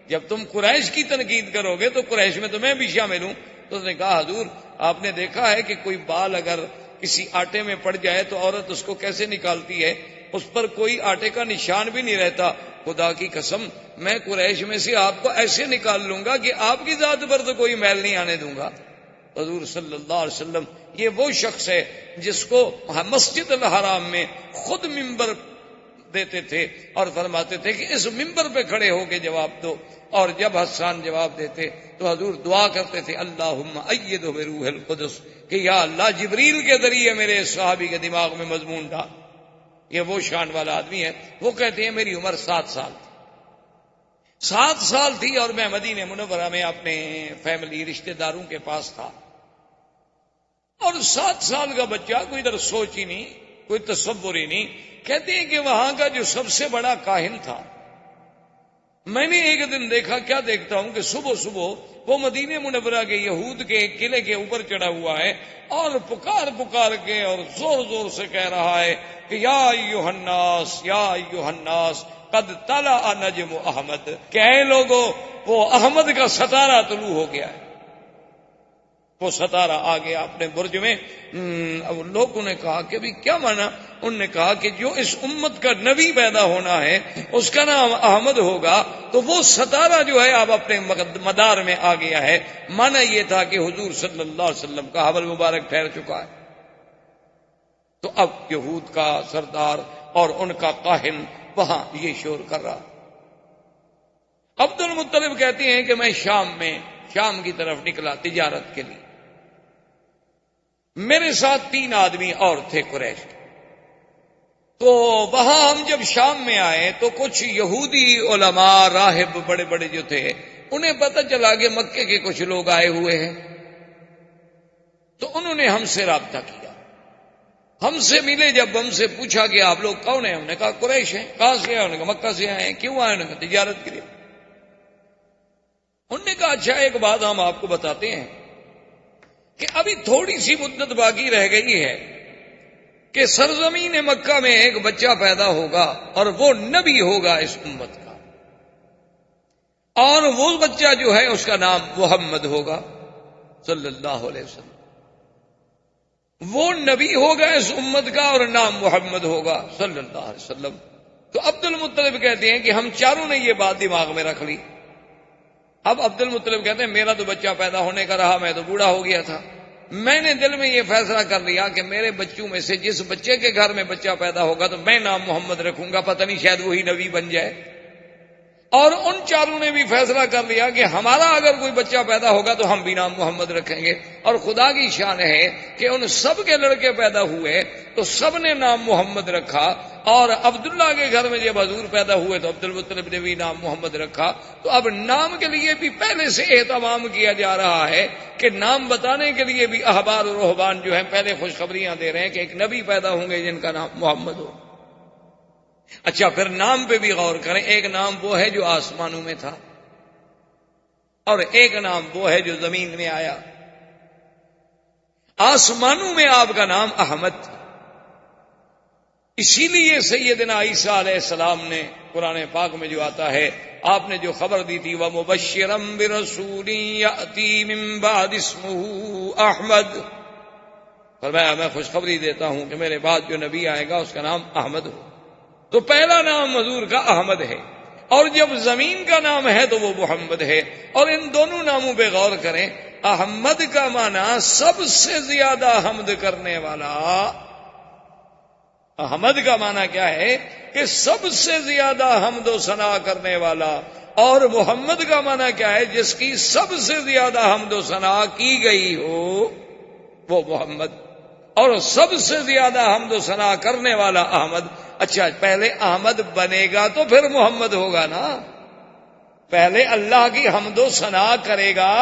جب تم قریش کی تنقید کرو گے تو قریش میں تو میں بھی شامل ہوں. تو اس نے کہا حضور آپ نے دیکھا ہے کہ کوئی بال اگر کسی آٹے میں پڑ جائے تو عورت اس کو کیسے نکالتی ہے، اس پر کوئی آٹے کا نشان بھی نہیں رہتا. خدا کی قسم میں قریش میں سے آپ کو ایسے نکال لوں گا کہ آپ کی ذات پر تو کوئی میل نہیں آنے دوں گا. حضور صلی اللہ علیہ وسلم یہ وہ شخص ہے جس کو مسجد الحرام میں خود ممبر دیتے تھے اور فرماتے تھے کہ اس ممبر پہ کھڑے ہو کے جواب دو، اور جب حسان جواب دیتے تو حضور دعا کرتے تھے اللہم ایدہ بروح القدس، کہ یا اللہ جبریل کے ذریعے میرے صحابی کے دماغ میں مضمون ڈال. یہ وہ شان والا آدمی ہے. وہ کہتے ہیں میری عمر 7 سال تھی، 7 سال تھی اور میں مدینہ منورہ میں اپنے فیملی رشتہ داروں کے پاس تھا، اور 7 سال کا بچہ کوئی ادھر سوچ ہی نہیں، کوئی تصور ہی نہیں. کہتے ہیں کہ وہاں کا جو سب سے بڑا کاہن تھا، میں نے ایک دن دیکھا، کیا دیکھتا ہوں کہ صبح صبح وہ مدینہ منورہ کے یہود کے قلعے کے اوپر چڑھا ہوا ہے اور پکار کے اور زور زور سے کہہ رہا ہے کہ یا ایھا الناس یا ایھا الناس قد طلع نجم احمد، کہ اے لوگوں وہ احمد کا ستارہ طلوع ہو گیا ہے. وہ ستارہ آ گیا اپنے برج میں. لوگوں نے کہا کہ بھی کیا مانا؟ انہوں نے کہا کہ جو اس امت کا نبی پیدا ہونا ہے اس کا نام احمد ہوگا، تو وہ ستارہ جو ہے اب اپنے مدار میں آ گیا ہے. مانا یہ تھا کہ حضور صلی اللہ علیہ وسلم کا حمل مبارک ٹھہر چکا ہے. تو اب یہود کا سردار اور ان کا کاہن وہاں یہ شور کر رہا. عبد المطلب کہتے ہیں کہ میں شام کی طرف نکلا تجارت کے لیے. میرے ساتھ 3 آدمی اور تھے قریش کے. تو وہاں ہم جب شام میں آئے تو کچھ یہودی علماء راہب بڑے بڑے جو تھے انہیں پتہ چلا کہ مکے کے کچھ لوگ آئے ہوئے ہیں، تو انہوں نے ہم سے رابطہ کیا، ہم سے ملے. جب ہم سے پوچھا کہ آپ لوگ کون ہیں، ہم نے کہا قریش ہیں. کہاں سے آئے؟ انہوں نے کہا مکہ سے آئے ہیں. کیوں آئے؟ انہوں نے کہا تجارت کے لیے. انہوں نے کہا اچھا ایک بات ہم آپ کو بتاتے ہیں کہ ابھی تھوڑی سی مدت باقی رہ گئی ہے کہ سرزمین مکہ میں ایک بچہ پیدا ہوگا اور وہ نبی ہوگا اس امت کا، اور وہ بچہ جو ہے اس کا نام محمد ہوگا صلی اللہ علیہ وسلم. وہ نبی ہوگا اس امت کا اور نام محمد ہوگا صلی اللہ علیہ وسلم. تو عبد المطلب کہتے ہیں کہ ہم چاروں نے یہ بات دماغ میں رکھ لی. اب عبد المطلب کہتے ہیں میرا تو بچہ پیدا ہونے کا رہا، میں تو بوڑھا ہو گیا تھا، میں نے دل میں یہ فیصلہ کر لیا کہ میرے بچوں میں سے جس بچے کے گھر میں بچہ پیدا ہوگا تو میں نام محمد رکھوں گا، پتہ نہیں شاید وہی نبی بن جائے۔ اور ان چاروں نے بھی فیصلہ کر لیا کہ ہمارا اگر کوئی بچہ پیدا ہوگا تو ہم بھی نام محمد رکھیں گے۔ اور خدا کی شان ہے کہ ان سب کے لڑکے پیدا ہوئے تو سب نے نام محمد رکھا، اور عبداللہ کے گھر میں جب حضور پیدا ہوئے تو عبد المطلب نے بھی نام محمد رکھا۔ تو اب نام کے لیے بھی پہلے سے اہتمام کیا جا رہا ہے کہ نام بتانے کے لیے بھی احبار و رہبان جو ہیں پہلے خوشخبریاں دے رہے ہیں کہ ایک نبی پیدا ہوں گے جن کا نام محمد ہو۔ اچھا، پھر نام پہ بھی غور کریں، ایک نام وہ ہے جو آسمانوں میں تھا اور ایک نام وہ ہے جو زمین میں آیا۔ آسمانوں میں آپ کا نام احمد تھا، اسی لیے سیدنا عیسیٰ علیہ السلام نے قرآن پاک میں جو آتا ہے، آپ نے جو خبر دی تھی وَمُبَشِّرًا بِرَسُولٍ يَأْتِي مِن بَعْدِ اسْمُهُ احمد، فرمایا میں خوشخبری دیتا ہوں کہ میرے بعد جو نبی آئے گا اس کا نام احمد ہو۔ تو پہلا نام حضور کا احمد ہے، اور جب زمین کا نام ہے تو وہ محمد ہے۔ اور ان دونوں ناموں پہ غور کریں، احمد کا معنی سب سے زیادہ حمد کرنے والا، احمد کا معنی کیا ہے کہ سب سے زیادہ حمد و ثنا کرنے والا، اور محمد کا معنی کیا ہے جس کی سب سے زیادہ حمد و ثنا کی گئی ہو وہ محمد، اور سب سے زیادہ حمد و ثنا کرنے والا احمد۔ اچھا، پہلے احمد بنے گا تو پھر محمد ہوگا نا، پہلے اللہ کی حمد و ثنا کرے گا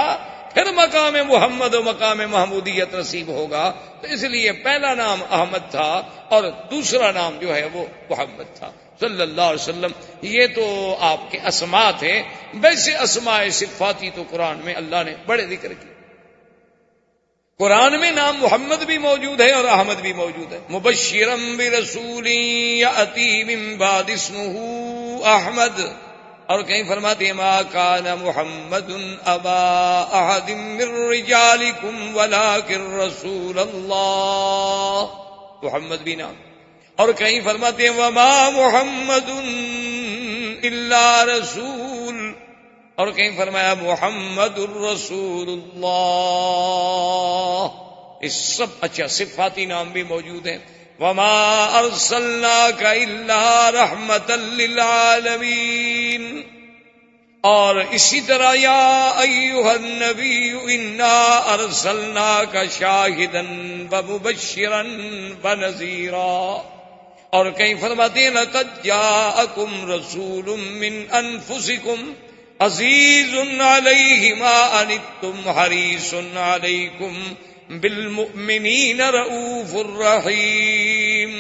پھر مقام محمد و مقام محمودیت نصیب ہوگا۔ تو اس لیے پہلا نام احمد تھا اور دوسرا نام جو ہے وہ محمد تھا صلی اللہ علیہ وسلم۔ یہ تو آپ کے اسماء تھے، ویسے اسماء صفاتی تو قرآن میں اللہ نے بڑے ذکر کی۔ قرآن میں نام محمد بھی موجود ہے اور احمد بھی موجود ہے۔ مبشرم برسول یأتی من بعد اسمہ احمد، اور کہیں فرماتے ہیں ما کان محمد ابا احد من رجالکم ولکن رسول اللہ، محمد بھی نام۔ اور کہیں فرماتے ہیں وما محمد الا رسول، اور کہیں فرمایا محمد الرسول اللہ۔ اس سب اچھا صفاتی نام بھی موجود ہیں۔ وما ارسلناک الا رحمتا للعالمین، اور اسی طرح یا ایھا النبی انا ارسلناک شاہدا ومبشرا ونذیرا، اور کہیں فرماتے ہیں لقد جاءکم رسول من انفسکم عزیز علیہ ما عنتم حریص علیکم بالمؤمنین رؤوف الرحیم،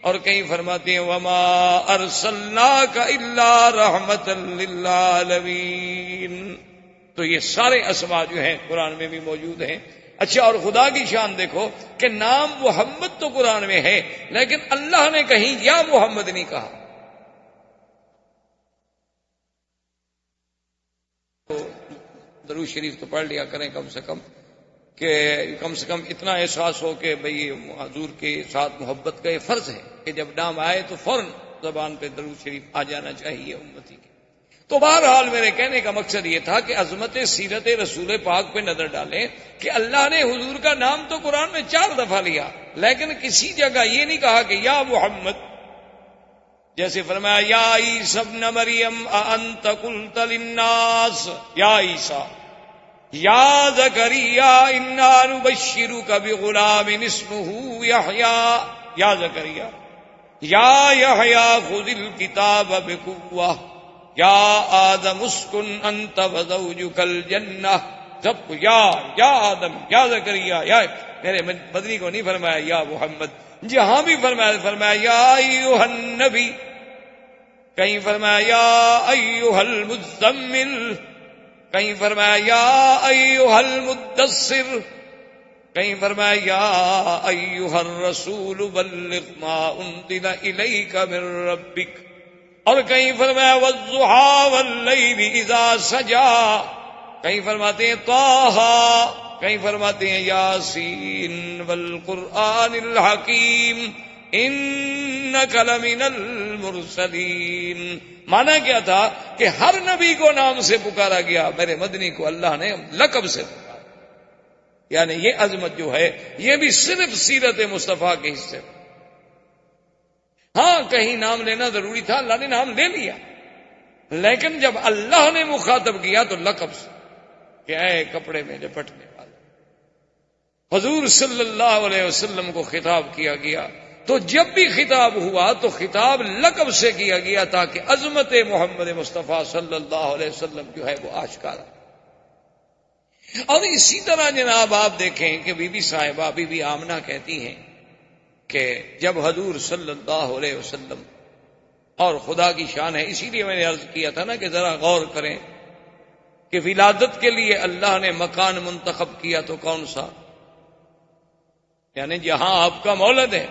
اور کہیں فرماتے ہیں وما ارسلناک الا رحمتا للعالمین۔ تو یہ سارے اسماء جو ہیں قرآن میں بھی موجود ہیں۔ اچھا، اور خدا کی شان دیکھو کہ نام محمد تو قرآن میں ہے لیکن اللہ نے کہیں یا محمد نہیں کہا۔ درود شریف تو پڑھ لیا کریں کم سے کم اتنا احساس ہو کہ بھئی حضور کے ساتھ محبت کا یہ فرض ہے کہ جب نام آئے تو فوراً زبان پہ درود شریف آ جانا چاہیے امتی کے۔ تو بہرحال میرے کہنے کا مقصد یہ تھا کہ عظمت سیرت رسول پاک پہ نظر ڈالیں کہ اللہ نے حضور کا نام تو قرآن میں 4 دفعہ لیا لیکن کسی جگہ یہ نہیں کہا کہ یا محمد، جیسے فرمایا یا عیسی ابن مریم اانت قلت للناس، یا عیسی، یا زکریا انا نبشرک بغلام اسمہ یحییٰ، یا زکریا، یا یحییٰ خذ الکتاب بقوہ، یا آدم اسکن انت وزوجک الجنہ، سب کو یا آدم، یا زکریا، یا میرے مدنی کو نہیں فرمایا یا محمد، جہاں بھی فرمایا یا ایھا النبی، کہیں فرمایا یا ایھا المزمل، کہیں فرمایا یا ایھا المدثر، کہیں فرمایا یا ایھا الرسول بلغ ما انزل الیک من ربک، اور کہیں فرمایا والضحیٰ واللیل اذا سجا، کہیں فرماتے ہیں طٰہٰ، کہیں فرماتے ہیں یاسین والقرآن الحکیم انک لمن المرسلین۔ مانا کیا تھا کہ ہر نبی کو نام سے پکارا گیا، میرے مدنی کو اللہ نے لقب سے پکارا، یعنی یہ عظمت جو ہے یہ بھی صرف سیرت مصطفیٰ کے حصے۔ ہاں کہیں نام لینا ضروری تھا، اللہ نے نام لے لیا، لیکن جب اللہ نے مخاطب کیا تو لقب سے کہ اے کپڑے میں لپٹنے والے، حضور صلی اللہ علیہ وسلم کو خطاب کیا گیا۔ تو جب بھی خطاب ہوا تو خطاب لقب سے کیا گیا تاکہ عظمت محمد مصطفیٰ صلی اللہ علیہ وسلم جو ہے وہ آشکارا۔ اور اسی طرح جناب آپ دیکھیں کہ بی بی صاحبہ بی بی آمنہ کہتی ہیں کہ جب حضور صلی اللہ علیہ وسلم، اور خدا کی شان ہے، اسی لیے میں نے عرض کیا تھا نا کہ ذرا غور کریں کہ ولادت کے لیے اللہ نے مکان منتخب کیا تو کون سا، یعنی جہاں آپ کا مولد ہے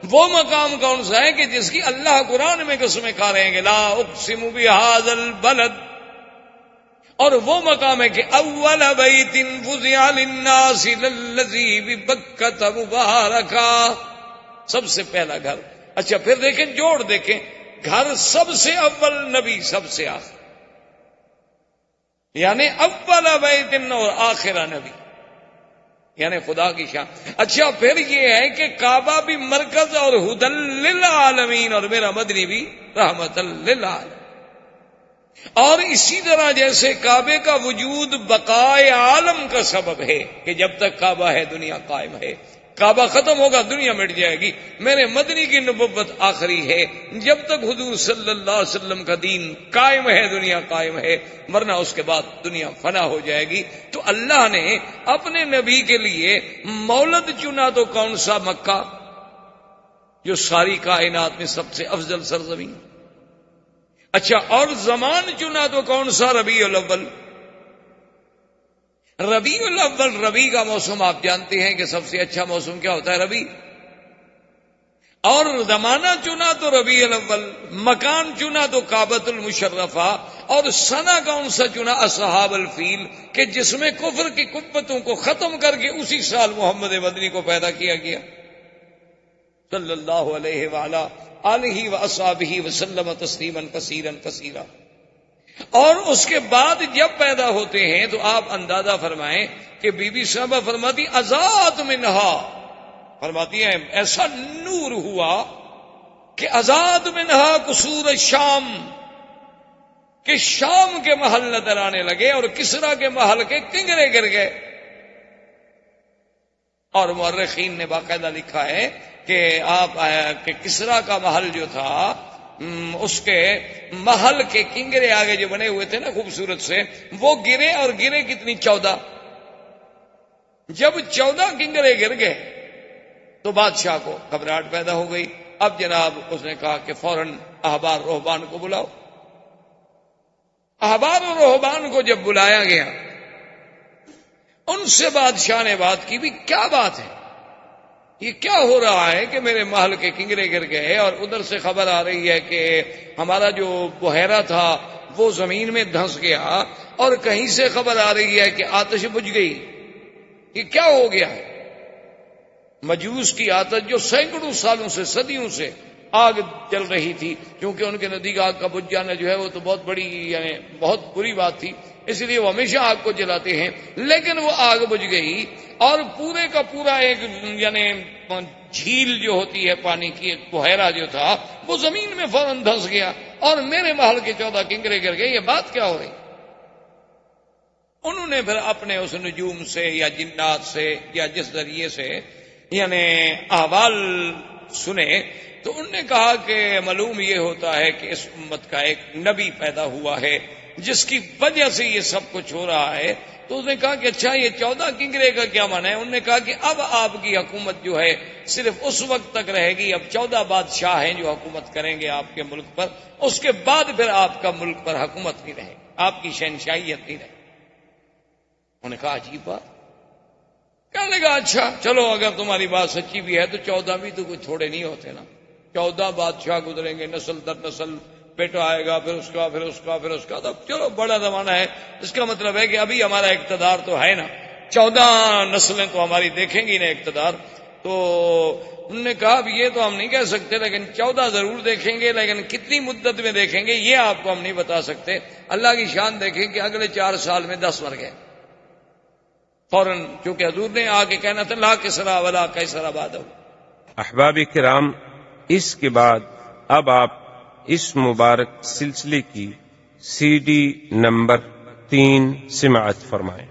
وہ مقام کون سا ہے کہ جس کی اللہ قرآن میں قسمیں کھا رہے ہیں کہ لا اقسم بہذا البلد، اور وہ مقام ہے کہ اول بیت وضع للناس للذی ببکۃ مبارکا، سب سے پہلا گھر۔ اچھا پھر دیکھیں جوڑ دیکھیں، گھر سب سے اول، نبی سب سے آخر، یعنی اول بیت اور آخرہ نبی، یعنی خدا کی شان۔ اچھا پھر یہ ہے کہ کعبہ بھی مرکز اور ہدی للعالمین، اور میرا مدنی بھی رحمت للعالمین۔ اور اسی طرح جیسے کعبے کا وجود بقائے عالم کا سبب ہے کہ جب تک کعبہ ہے دنیا قائم ہے، کعبہ ختم ہوگا دنیا مٹ جائے گی، میرے مدنی کی نبوت آخری ہے، جب تک حضور صلی اللہ علیہ وسلم کا دین قائم ہے دنیا قائم ہے، ورنہ اس کے بعد دنیا فنا ہو جائے گی۔ تو اللہ نے اپنے نبی کے لیے مولد چنا تو کون سا؟ مکہ، جو ساری کائنات میں سب سے افضل سرزمین۔ اچھا اور زمان چنا تو کون سا؟ ربیع الاول۔ ربیع الاول، ربیع کا موسم آپ جانتے ہیں کہ سب سے اچھا موسم کیا ہوتا ہے؟ ربیع۔ اور زمانہ چنا تو ربیع الاول، مکان چنا تو کعبۃ المشرفہ، اور سنہ کون سا چنا؟ اصحاب الفیل، کہ جس میں کفر کی قوتوں کو ختم کر کے اسی سال محمد مدنی کو پیدا کیا گیا صلی اللہ علیہ وآلہ آلہ واصحابہ وسلم تسلیما کثیرا کثیرا۔ اور اس کے بعد جب پیدا ہوتے ہیں تو آپ اندازہ فرمائیں کہ بی بی صاحبہ فرماتی ازاد منہا، فرماتی ہیں ایسا نور ہوا کہ ازاد منہا قصور الشام، کہ شام کے محل نظر آنے لگے اور کسرا کے محل کے کنگرے گر گئے۔ اور مورخین نے باقاعدہ لکھا ہے کہ آپ کہ کسرا کا محل جو تھا اس کے محل کے کنگرے آگے جو بنے ہوئے تھے نا خوبصورت سے، وہ گرے، اور گرے کتنی؟ 14۔ جب 14 کنگرے گر گئے تو بادشاہ کو گھبراہٹ پیدا ہو گئی۔ اب جناب اس نے کہا کہ فوراً احبار رہبان کو بلاؤ۔ احبار و رہبان کو جب بلایا گیا، ان سے بادشاہ نے بات کی، بھی کیا بات ہے، یہ کیا ہو رہا ہے کہ میرے محل کے کنگرے گر گئے، اور ادھر سے خبر آ رہی ہے کہ ہمارا جو بحیرہ تھا وہ زمین میں دھنس گیا، اور کہیں سے خبر آ رہی ہے کہ آتش بجھ گئی، یہ کیا ہو گیا ہے؟ مجوس کی آتش جو سینکڑوں سالوں سے، صدیوں سے آگ جل رہی تھی، کیونکہ ان کے نزدیک آگ کا بجھ جانا جو ہے وہ تو بہت بڑی، یعنی بہت بری بات تھی، اس لیے وہ ہمیشہ آگ کو جلاتے ہیں، لیکن وہ آگ بجھ گئی، اور پورے کا پورا ایک یعنی جھیل جو ہوتی ہے پانی کی، ایک بحیرہ جو تھا وہ زمین میں فوراً دھنس گیا، اور میرے محل کے 14 کنگرے گر گئے، یہ بات کیا ہو رہی؟ انہوں نے پھر اپنے اس نجوم سے یا جنات سے یا جس ذریعے سے یعنی احوال سنے، تو انہوں نے کہا کہ معلوم یہ ہوتا ہے کہ اس امت کا ایک نبی پیدا ہوا ہے جس کی وجہ سے یہ سب کچھ ہو رہا ہے۔ تو اس نے کہا کہ اچھا یہ 14 کنگرے کا کیا معنی ہے؟ انہوں نے کہا کہ اب آپ کی حکومت جو ہے صرف اس وقت تک رہے گی، اب 14 بادشاہ ہیں جو حکومت کریں گے آپ کے ملک پر، اس کے بعد پھر آپ کا ملک پر حکومت نہیں رہے، آپ کی شہنشاہیت نہیں رہے۔ انہوں نے کہا عجیب بات، کہنے لگا اچھا چلو اگر تمہاری بات سچی بھی ہے تو 14 بھی تو کوئی تھوڑے نہیں ہوتے نا، 14 بادشاہ گزریں گے، نسل در نسل، بیٹا آئے گا، پھر اس کا، پھر اس کا، پھر اس کا، تو چلو بڑا زمانہ ہے، اس کا مطلب ہے کہ ابھی ہمارا اقتدار تو ہے نا، 14 نسلیں تو ہماری دیکھیں گی نا اقتدار۔ تو انہوں نے کہا اب یہ تو ہم نہیں کہہ سکتے، لیکن 14 ضرور دیکھیں گے، لیکن کتنی مدت میں دیکھیں گے یہ آپ کو ہم نہیں بتا سکتے۔ اللہ کی شان دیکھیں کہ اگلے 4 سال میں 10 مر گئے فوراً، چونکہ حضور نے آ کے کہنا تھا لا کسرا ولا قیصر بعدہ۔ احباب کرام، اس کے بعد اب آپ اس مبارک سلسلے کی CD نمبر 3 سماعت فرمائیں۔